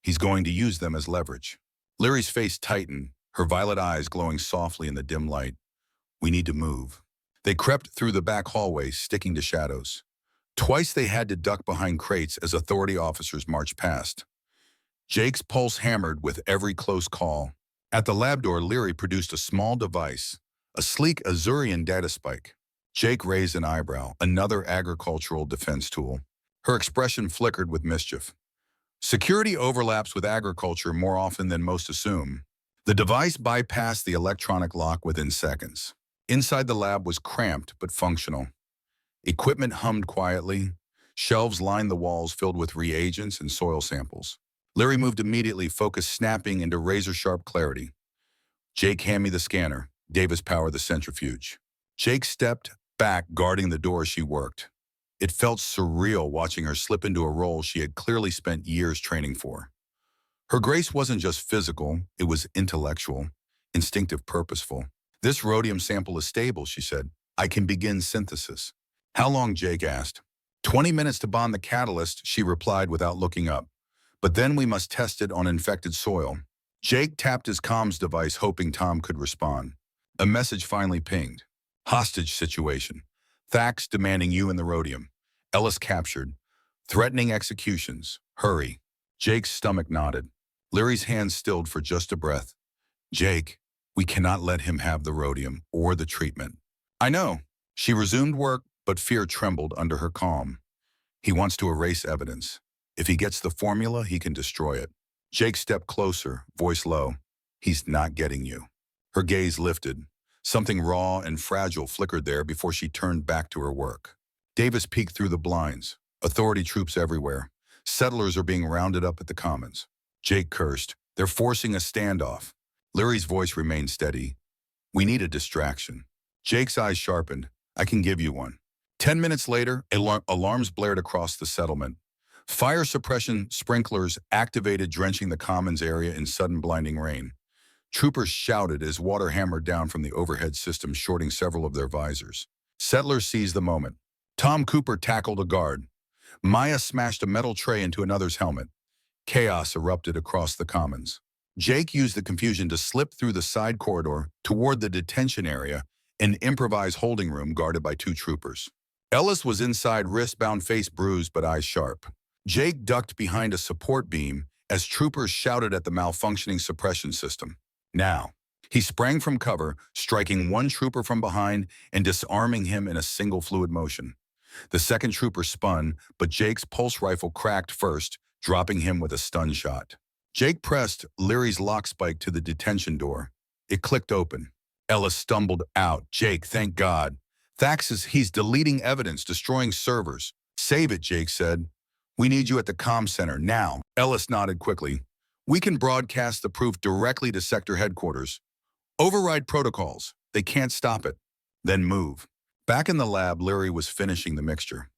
"He's going to use them as leverage." Leary's face tightened, her violet eyes glowing softly in the dim light. "We need to move." They crept through the back hallway, sticking to shadows. Twice they had to duck behind crates as authority officers marched past. Jake's pulse hammered with every close call. At the lab door, Leary produced a small device, a sleek Azurian data spike. Jake raised an eyebrow, another agricultural defense tool. Her expression flickered with mischief. Security overlaps with agriculture more often than most assume. The device bypassed the electronic lock within seconds. Inside the lab was cramped but functional. Equipment hummed quietly. Shelves lined the walls filled with reagents and soil samples. Leary moved immediately, focus snapping into razor-sharp clarity. "Jake, hand me the scanner." Davis powered the centrifuge. Jake stepped back, guarding the door as she worked. It felt surreal watching her slip into a role she had clearly spent years training for. Her grace wasn't just physical, it was intellectual, instinctive, purposeful. "This rhodium sample is stable," she said. "I can begin synthesis." "How long?" Jake asked. 20 minutes to bond the catalyst," she replied without looking up. "But then we must test it on infected soil." Jake tapped his comms device, hoping Tom could respond. A message finally pinged. "Hostage situation. Thax demanding you and the rhodium. Ellis captured. Threatening executions. Hurry." Jake's stomach nodded. Leary's hands stilled for just a breath. "Jake, we cannot let him have the rhodium or the treatment." "I know." She resumed work, but fear trembled under her calm. "He wants to erase evidence. If he gets the formula, he can destroy it." Jake stepped closer, voice low. "He's not getting you." Her gaze lifted. Something raw and fragile flickered there before she turned back to her work. Davis peeked through the blinds. Authority troops everywhere. Settlers are being rounded up at the commons. Jake cursed. "They're forcing a standoff." Leary's voice remained steady. "We need a distraction." Jake's eyes sharpened. "I can give you one." 10 minutes later, alarms blared across the settlement. Fire suppression sprinklers activated, drenching the commons area in sudden blinding rain. Troopers shouted as water hammered down from the overhead system, shorting several of their visors. Settlers seized the moment. Tom Cooper tackled a guard. Maya smashed a metal tray into another's helmet. Chaos erupted across the commons. Jake used the confusion to slip through the side corridor toward the detention area, an improvised holding room guarded by two troopers. Ellis was inside, wrist-bound, face bruised, but eyes sharp. Jake ducked behind a support beam as troopers shouted at the malfunctioning suppression system. Now, he sprang from cover, striking one trooper from behind and disarming him in a single fluid motion. The second trooper spun, but Jake's pulse rifle cracked first, dropping him with a stun shot. Jake pressed Leary's lock spike to the detention door. It clicked open. Ellis stumbled out. "Jake, thank God." He's deleting evidence, destroying servers." "Save it," Jake said. "We need you at the comm center, now." Ellis nodded quickly. "We can broadcast the proof directly to sector headquarters. Override protocols. They can't stop it. Then move." Back in the lab, Leary was finishing the mixture.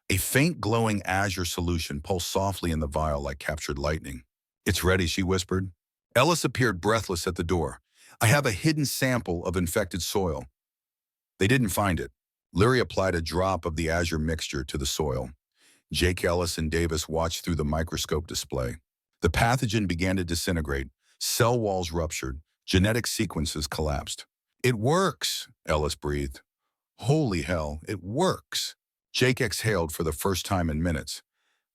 A faint glowing azure solution pulsed softly in the vial like captured lightning. "It's ready," she whispered. Ellis appeared breathless at the door. "I have a hidden sample of infected soil." They didn't find it. Leary applied a drop of the azure mixture to the soil. Jake, Ellis, and Davis watched through the microscope display. The pathogen began to disintegrate. Cell walls ruptured. Genetic sequences collapsed. "It works," Ellis breathed. "Holy hell, it works." Jake exhaled for the first time in minutes.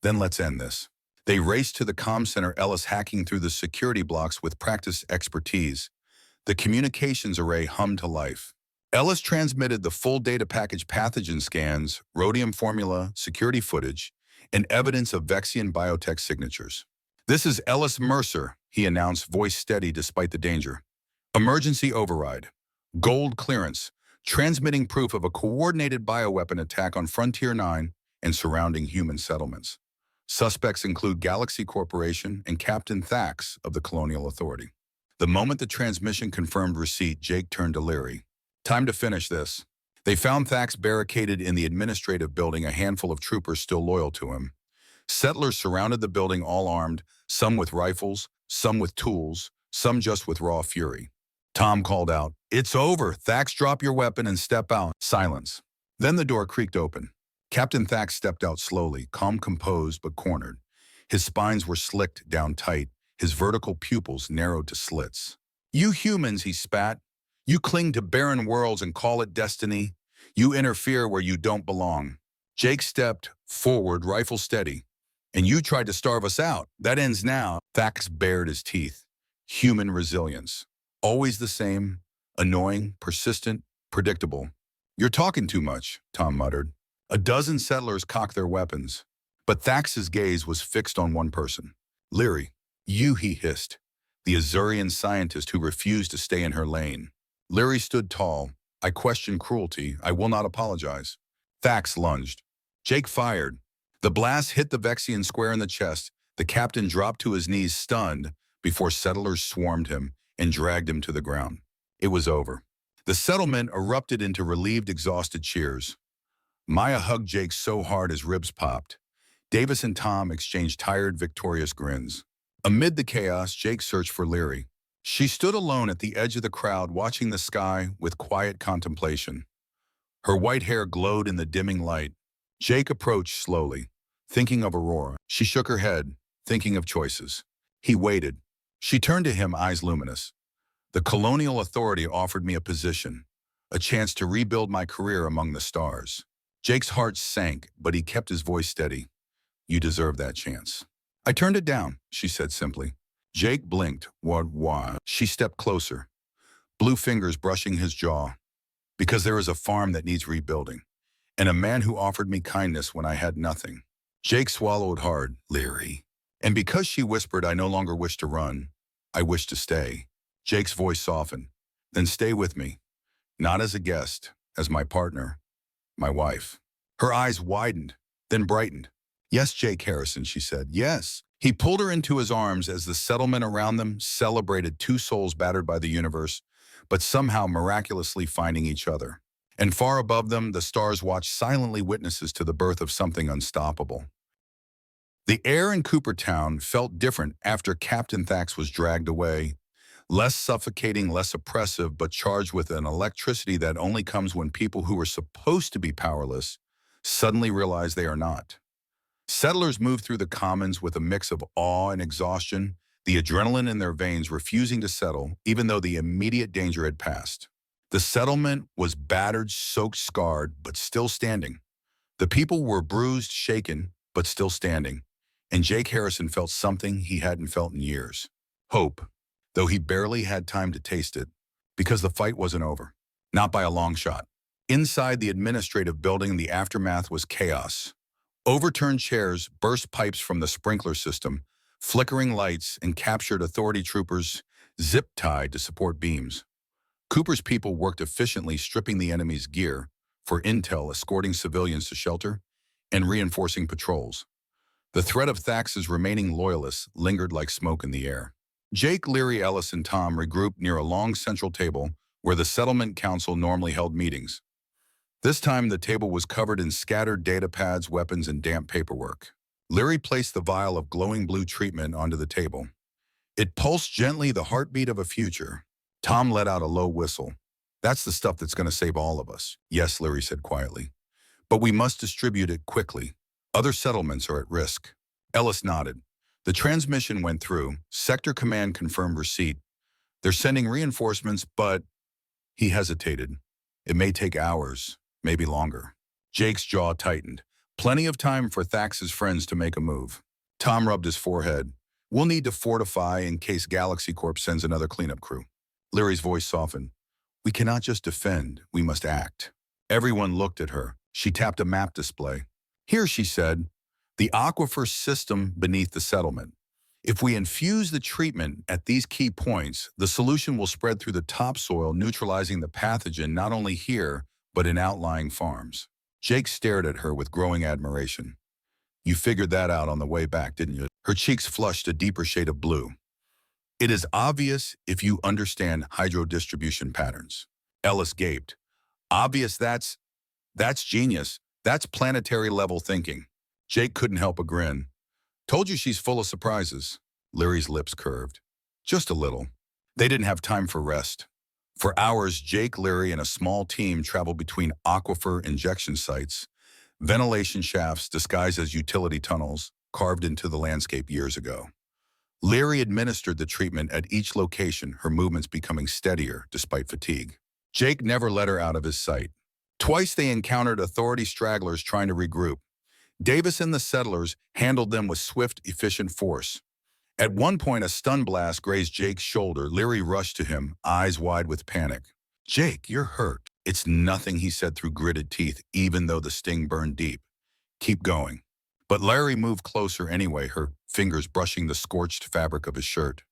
"Then let's end this." They raced to the comm center, Ellis hacking through the security blocks with practiced expertise. The communications array hummed to life. Ellis transmitted the full data package: pathogen scans, rhodium formula, security footage, and evidence of Vexian biotech signatures. "This is Ellis Mercer," he announced, voice steady despite the danger. "Emergency override. Gold clearance. Transmitting proof of a coordinated bioweapon attack on Frontier 9 and surrounding human settlements. Suspects include Galaxy Corporation and Captain Thax of the Colonial Authority." The moment the transmission confirmed receipt, Jake turned to Leary. "Time to finish this." They found Thax barricaded in the administrative building, a handful of troopers still loyal to him. Settlers surrounded the building, all armed, some with rifles, some with tools, some just with raw fury. Tom called out, "It's over. Thax, drop your weapon and step out." Silence. Then the door creaked open. Captain Thax stepped out slowly, calm, composed, but cornered. His spines were slicked down tight, his vertical pupils narrowed to slits. "You humans," he spat. "You cling to barren worlds and call it destiny. You interfere where you don't belong." Jake stepped forward, rifle steady. "And you tried to starve us out. That ends now." Thax bared his teeth. Human resilience. Always the same, annoying, persistent, predictable. "You're talking too much," Tom muttered. A dozen settlers cocked their weapons. But Thax's gaze was fixed on one person. "Leary, you," he hissed, the Azurian scientist who refused to stay in her lane. Leary stood tall. "I question cruelty. I will not apologize." Thax lunged. Jake fired. The blast hit the Vexian square in the chest. The captain dropped to his knees, stunned, before settlers swarmed him and dragged him to the ground. It was over. The settlement erupted into relieved, exhausted cheers. Maya hugged Jake so hard his ribs popped. Davis and Tom exchanged tired, victorious grins. Amid the chaos, Jake searched for Leary. She stood alone at the edge of the crowd, watching the sky with quiet contemplation. Her white hair glowed in the dimming light. Jake approached slowly, thinking of Aurora. She shook her head, thinking of choices. He waited. She turned to him, eyes luminous. "The Colonial Authority offered me a position, a chance to rebuild my career among the stars." Jake's heart sank, but he kept his voice steady. "You deserve that chance." "I turned it down," she said simply. Jake blinked. "What? Why?" She stepped closer, blue fingers brushing his jaw. "Because there is a farm that needs rebuilding, and a man who offered me kindness when I had nothing." Jake swallowed hard. "Leary." "And because," she whispered, "I no longer wish to run. I wish to stay." Jake's voice softened. "Then stay with me. Not as a guest, as my partner, my wife." Her eyes widened, then brightened. "Yes, Jake Harrison," she said. "Yes." He pulled her into his arms as the settlement around them celebrated two souls battered by the universe, but somehow miraculously finding each other. And far above them, the stars watched silently, witnesses to the birth of something unstoppable. The air in Coopertown felt different after Captain Thax was dragged away. Less suffocating, less oppressive, but charged with an electricity that only comes when people who are supposed to be powerless suddenly realize they are not. Settlers moved through the commons with a mix of awe and exhaustion, the adrenaline in their veins refusing to settle, even though the immediate danger had passed. The settlement was battered, soaked, scarred, but still standing. The people were bruised, shaken, but still standing. And Jake Harrison felt something he hadn't felt in years. Hope, though he barely had time to taste it, because the fight wasn't over. Not by a long shot. Inside the administrative building, the aftermath was chaos. Overturned chairs, burst pipes from the sprinkler system, flickering lights, and captured authority troopers zip-tied to support beams. Cooper's people worked efficiently stripping the enemy's gear for intel, escorting civilians to shelter, and reinforcing patrols. The threat of Thax's remaining loyalists lingered like smoke in the air. Jake, Leary, Ellis, and Tom regrouped near a long central table where the settlement council normally held meetings. This time, the table was covered in scattered data pads, weapons, and damp paperwork. Leary placed the vial of glowing blue treatment onto the table. It pulsed gently, the heartbeat of a future. Tom let out a low whistle. That's the stuff that's going to save all of us. Yes, Leary said quietly. But we must distribute it quickly. Other settlements are at risk. Ellis nodded. The transmission went through. Sector Command confirmed receipt. They're sending reinforcements, but... He hesitated. It may take hours, maybe longer. Jake's jaw tightened. Plenty of time for Thax's friends to make a move. Tom rubbed his forehead. We'll need to fortify in case Galaxy Corp sends another cleanup crew. Leary's voice softened. We cannot just defend, we must act. Everyone looked at her. She tapped a map display. Here, she said, the aquifer system beneath the settlement. If we infuse the treatment at these key points, the solution will spread through the topsoil, neutralizing the pathogen not only here, but in outlying farms. Jake stared at her with growing admiration. You figured that out on the way back, didn't you? Her cheeks flushed a deeper shade of blue. It is obvious if you understand hydrodistribution patterns. Ellis gaped. Obvious, that's genius. That's planetary level thinking. Jake couldn't help a grin. Told you she's full of surprises. Leary's lips curved. Just a little. They didn't have time for rest. For hours, Jake, Leary, and a small team traveled between aquifer injection sites, ventilation shafts disguised as utility tunnels carved into the landscape years ago. Leary administered the treatment at each location, her movements becoming steadier despite fatigue. Jake never let her out of his sight. Twice they encountered authority stragglers trying to regroup. Davis and the settlers handled them with swift, efficient force. At one point, a stun blast grazed Jake's shoulder. Leary rushed to him, eyes wide with panic. Jake, you're hurt. It's nothing, he said through gritted teeth, even though the sting burned deep. Keep going. But Larry moved closer anyway, her fingers brushing the scorched fabric of his shirt.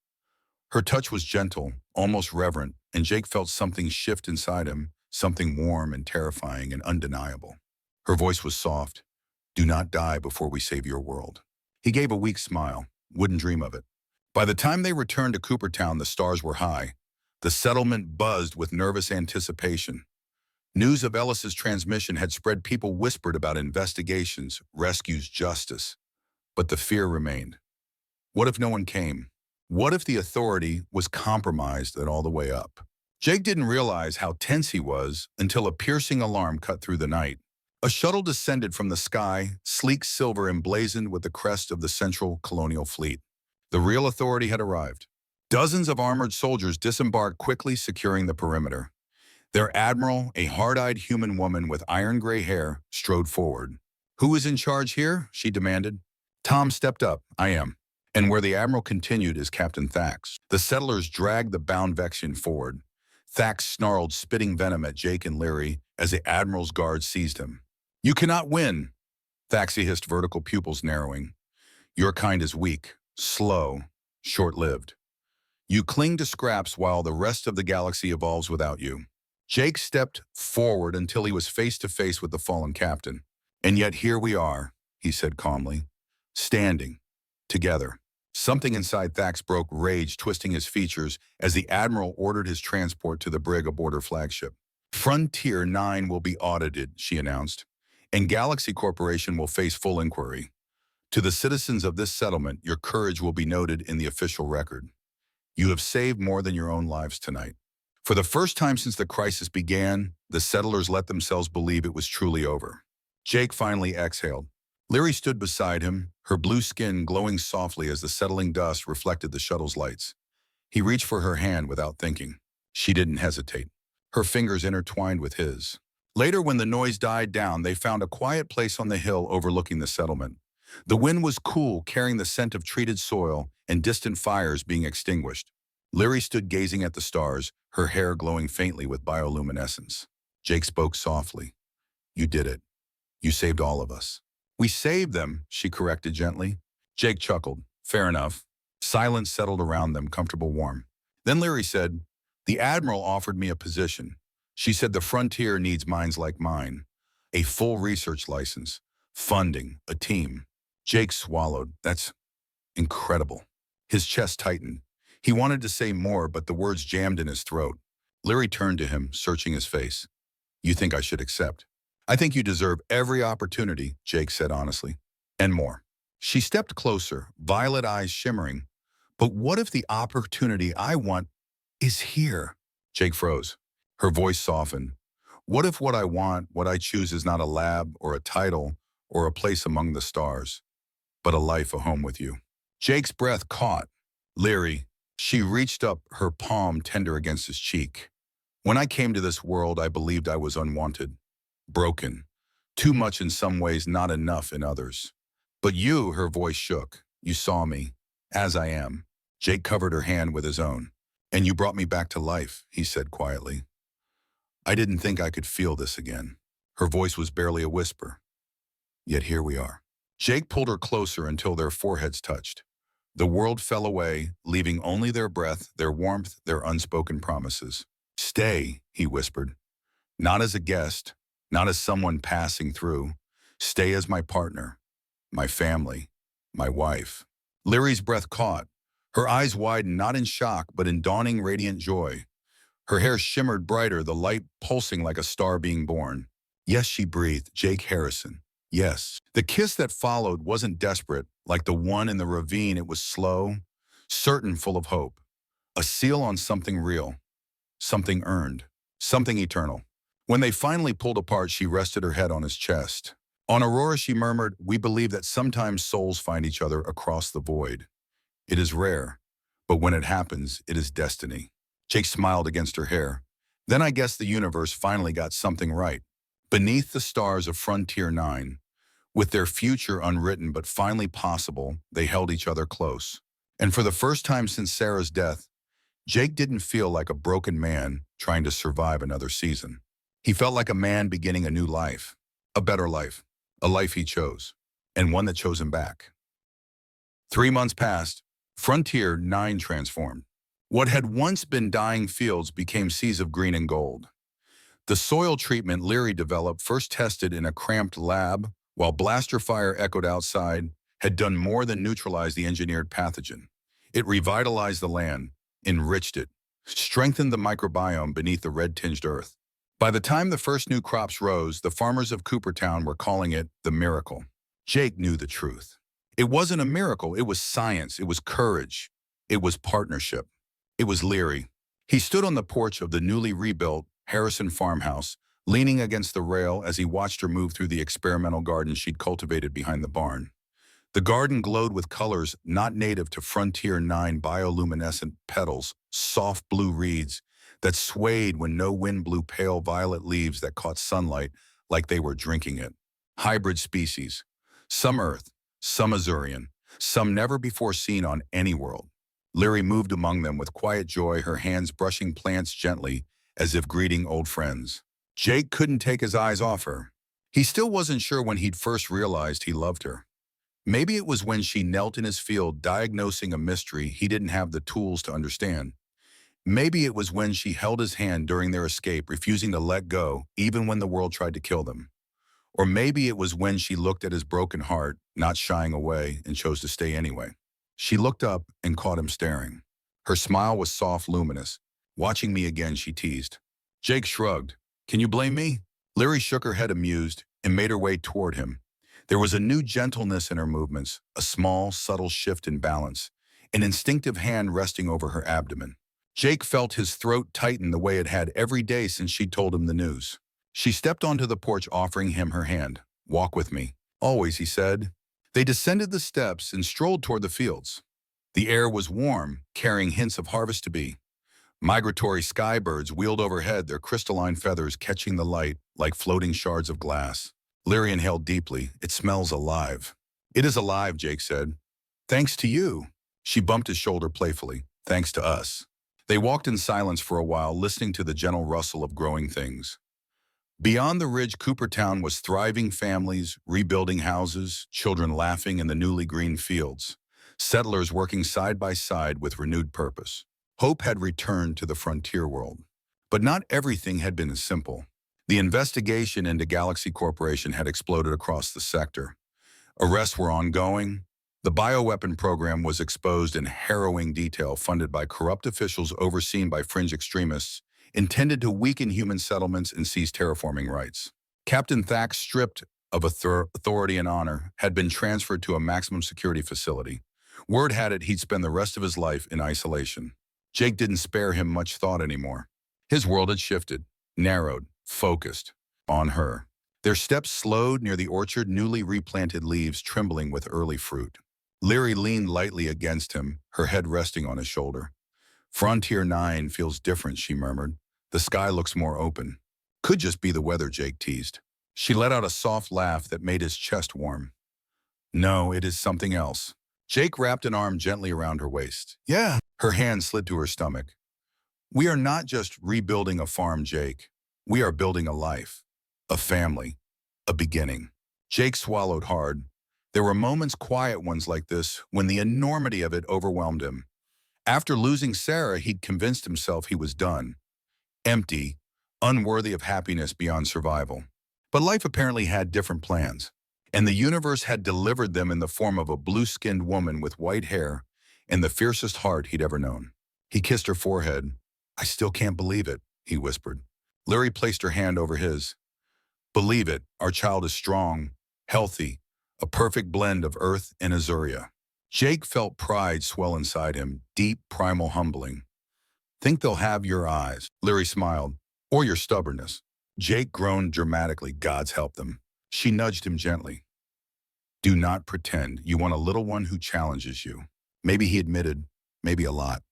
Her touch was gentle, almost reverent, and Jake felt something shift inside him, something warm and terrifying and undeniable. Her voice was soft. Do not die before we save your world. He gave a weak smile. Wouldn't dream of it. By the time they returned to Coopertown, the stars were high. The settlement buzzed with nervous anticipation. News of Ellis's transmission had spread. People whispered about investigations, rescues, justice. But the fear remained. What if no one came? What if the authority was compromised and all the way up? Jake didn't realize how tense he was until a piercing alarm cut through the night. A shuttle descended from the sky, sleek silver emblazoned with the crest of the Central Colonial Fleet. The real authority had arrived. Dozens of armored soldiers disembarked, quickly securing the perimeter. Their admiral, a hard-eyed human woman with iron-gray hair, strode forward. Who is in charge here? She demanded. Tom stepped up. I am. And where the admiral continued is Captain Thax. The settlers dragged the bound Vexian forward. Thax snarled, spitting venom at Jake and Leary as the admiral's guards seized him. You cannot win, Thaxi hissed, vertical pupils narrowing. Your kind is weak, slow, short-lived. You cling to scraps while the rest of the galaxy evolves without you. Jake stepped forward until he was face-to-face with the fallen captain. And yet here we are, he said calmly, standing, together. Something inside Thax broke, rage twisting his features as the admiral ordered his transport to the brig aboard her flagship. Frontier 9 will be audited, she announced, and Galaxy Corporation will face full inquiry. To the citizens of this settlement, your courage will be noted in the official record. You have saved more than your own lives tonight. For the first time since the crisis began, the settlers let themselves believe it was truly over. Jake finally exhaled. Leary stood beside him, her blue skin glowing softly as the settling dust reflected the shuttle's lights. He reached for her hand without thinking. She didn't hesitate. Her fingers intertwined with his. Later, when the noise died down, they found a quiet place on the hill overlooking the settlement. The wind was cool, carrying the scent of treated soil and distant fires being extinguished. Leary stood gazing at the stars, her hair glowing faintly with bioluminescence. Jake spoke softly. You did it. You saved all of us. We saved them, she corrected gently. Jake chuckled. Fair enough. Silence settled around them, comfortable warm. Then Leary said, the Admiral offered me a position. She said the frontier needs minds like mine. A full research license, funding, a team. Jake swallowed. That's incredible. His chest tightened. He wanted to say more, but the words jammed in his throat. Leary turned to him, searching his face. You think I should accept? I think you deserve every opportunity, Jake said honestly. And more. She stepped closer, violet eyes shimmering. But what if the opportunity I want is here? Jake froze. Her voice softened. What if what I want, what I choose is not a lab or a title or a place among the stars, but a life, a home with you? Jake's breath caught. Leary. She reached up, her palm tender against his cheek. When I came to this world, I believed I was unwanted, broken, too much in some ways, not enough in others. But you, her voice shook, you saw me, as I am. Jake covered her hand with his own. And you brought me back to life, he said quietly. I didn't think I could feel this again. Her voice was barely a whisper. Yet here we are. Jake pulled her closer until their foreheads touched. The world fell away, leaving only their breath, their warmth, their unspoken promises. Stay, he whispered. Not as a guest, not as someone passing through. Stay as my partner, my family, my wife. Leary's breath caught. Her eyes widened, not in shock, but in dawning radiant joy. Her hair shimmered brighter, the light pulsing like a star being born. Yes, she breathed, Jake Harrison. Yes. The kiss that followed wasn't desperate, like the one in the ravine. It was slow, certain, full of hope. A seal on something real, something earned, something eternal. When they finally pulled apart, she rested her head on his chest. On Aurora, she murmured, we believe that sometimes souls find each other across the void. It is rare, but when it happens, it is destiny. Jake smiled against her hair. Then I guess the universe finally got something right. Beneath the stars of Frontier 9, with their future unwritten but finally possible, they held each other close. And for the first time since Sarah's death, Jake didn't feel like a broken man trying to survive another season. He felt like a man beginning a new life, a better life, a life he chose, and one that chose him back. 3 months passed. Frontier 9 transformed. What had once been dying fields became seas of green and gold. The soil treatment Leary developed, first tested in a cramped lab, while blaster fire echoed outside, had done more than neutralize the engineered pathogen. It revitalized the land, enriched it, strengthened the microbiome beneath the red-tinged earth. By the time the first new crops rose, the farmers of Coopertown were calling it the miracle. Jake knew the truth. It wasn't a miracle, it was science, it was courage, it was partnership. It was Leary. He stood on the porch of the newly rebuilt Harrison farmhouse, leaning against the rail as he watched her move through the experimental garden she'd cultivated behind the barn. The garden glowed with colors not native to Frontier 9, bioluminescent petals, soft blue reeds that swayed when no wind blew, pale violet leaves that caught sunlight like they were drinking it. Hybrid species, some Earth, some Azurian, some never before seen on any world. Leary moved among them with quiet joy, her hands brushing plants gently as if greeting old friends. Jake couldn't take his eyes off her. He still wasn't sure when he'd first realized he loved her. Maybe it was when she knelt in his field diagnosing a mystery he didn't have the tools to understand. Maybe it was when she held his hand during their escape, refusing to let go even when the world tried to kill them. Or maybe it was when she looked at his broken heart, not shying away, and chose to stay anyway. She looked up and caught him staring. Her smile was soft, luminous. Watching me again, she teased. Jake shrugged. Can you blame me? Leary shook her head amused and made her way toward him. There was a new gentleness in her movements, a small, subtle shift in balance. an instinctive hand resting over her abdomen. Jake felt his throat tighten the way it had every day since she told him the news. She stepped onto the porch, offering him her hand. "Walk with me." "Always," he said. They descended the steps and strolled toward the fields. The air was warm, carrying hints of harvest to be. Migratory skybirds wheeled overhead, their crystalline feathers catching the light like floating shards of glass. Leary inhaled deeply. "It smells alive." "It is alive," Jake said. "Thanks to you." She bumped his shoulder playfully. "Thanks to us." They walked in silence for a while, listening to the gentle rustle of growing things. Beyond the ridge, Coopertown was thriving, families rebuilding houses, children laughing in the newly green fields, settlers working side by side with renewed purpose. Hope had returned to the frontier world. But not everything had been as simple. The investigation into Galaxy Corporation had exploded across the sector. Arrests were ongoing. The bioweapon program was exposed in harrowing detail, funded by corrupt officials overseen by fringe extremists, intended to weaken human settlements and seize terraforming rights. Captain Thack, stripped of authority and honor, had been transferred to a maximum security facility. Word had it he'd spend the rest of his life in isolation. Jake didn't spare him much thought anymore. His world had shifted, narrowed, focused on her. Their steps slowed near the orchard, newly replanted leaves trembling with early fruit. Leary leaned lightly against him, her head resting on his shoulder. "Frontier 9 feels different," she murmured. "The sky looks more open." "Could just be the weather," Jake teased. She let out a soft laugh that made his chest warm. "No, it is something else." Jake wrapped an arm gently around her waist. "Yeah." Her hand slid to her stomach. "We are not just rebuilding a farm, Jake. We are building a life, a family, a beginning." Jake swallowed hard. There were moments, quiet ones like this, when the enormity of it overwhelmed him. After losing Sarah, he'd convinced himself he was done. Empty, unworthy of happiness beyond survival. But life apparently had different plans, and the universe had delivered them in the form of a blue-skinned woman with white hair and the fiercest heart he'd ever known. He kissed her forehead. "I still can't believe it," he whispered. Larry placed her hand over his. "Believe it, our child is strong, healthy, a perfect blend of Earth and Azuria." Jake felt pride swell inside him, deep, primal, humbling. "Think they'll have your eyes," Larry smiled, "or your stubbornness." Jake groaned dramatically. "God's help them." She nudged him gently. "Do not pretend. You want a little one who challenges you." Maybe he admitted, maybe a lot.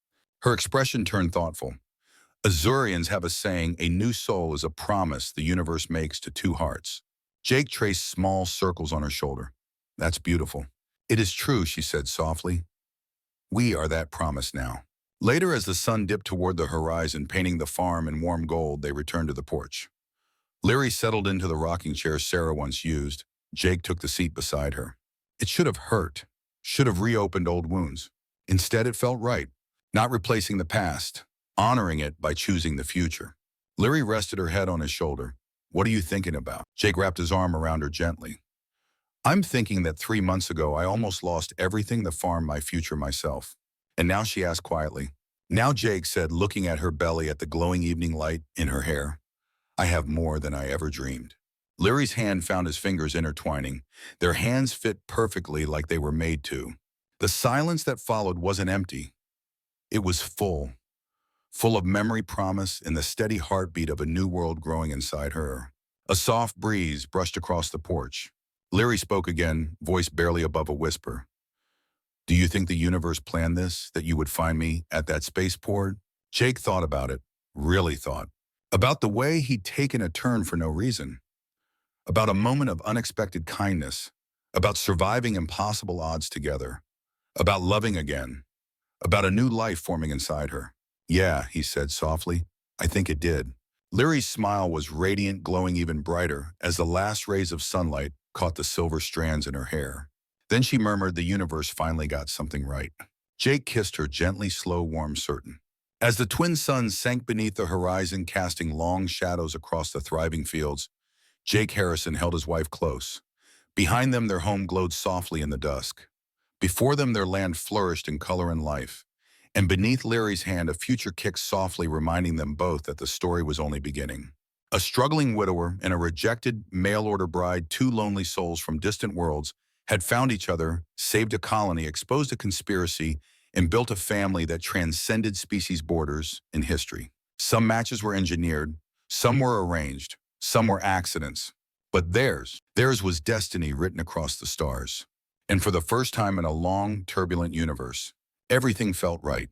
Her expression turned thoughtful. "Azurians have a saying, a new soul is a promise the universe makes to two hearts." Jake traced small circles on her shoulder. "That's beautiful." "It is true," she said softly. "We are that promise now." Later, as the sun dipped toward the horizon, painting the farm in warm gold, they returned to the porch. Larry settled into the rocking chair Sarah once used. Jake took the seat beside her. It should have hurt, should have reopened old wounds. Instead, it felt right, not replacing the past, honoring it by choosing the future. Larry rested her head on his shoulder. "What are you thinking about?" Jake wrapped his arm around her gently. "I'm thinking that 3 months ago I almost lost everything, the farm, my future, myself." "And now?" she asked quietly. "Now," Jake said, looking at her belly, at the glowing evening light in her hair, "I have more than I ever dreamed." Larry's hand found his fingers intertwining. Their hands fit perfectly, like they were made to. The silence that followed wasn't empty. It was full. Full of memory, promise, and the steady heartbeat of a new world growing inside her. A soft breeze brushed across the porch. Larry spoke again, voice barely above a whisper. "Do you think the universe planned this, that you would find me at that spaceport?" Jake thought about it, really thought. About the way he'd taken a turn for no reason. About a moment of unexpected kindness. About surviving impossible odds together. About loving again. About a new life forming inside her. "Yeah," he said softly, "I think it did." Larry's smile was radiant, glowing even brighter as the last rays of sunlight caught the silver strands in her hair. Then she murmured, "The universe finally got something right." Jake kissed her gently, slow, warm, certain. As the twin suns sank beneath the horizon, casting long shadows across the thriving fields, Jake Harrison held his wife close. Behind them, their home glowed softly in the dusk. Before them, their land flourished in color and life. And beneath Larry's hand, a future kicked softly, reminding them both that the story was only beginning. A struggling widower and a rejected mail-order bride, two lonely souls from distant worlds, had found each other, saved a colony, exposed a conspiracy, and built a family that transcended species borders in history. Some matches were engineered, some were arranged, some were accidents. But theirs was destiny written across the stars. And for the first time in a long, turbulent universe, everything felt right.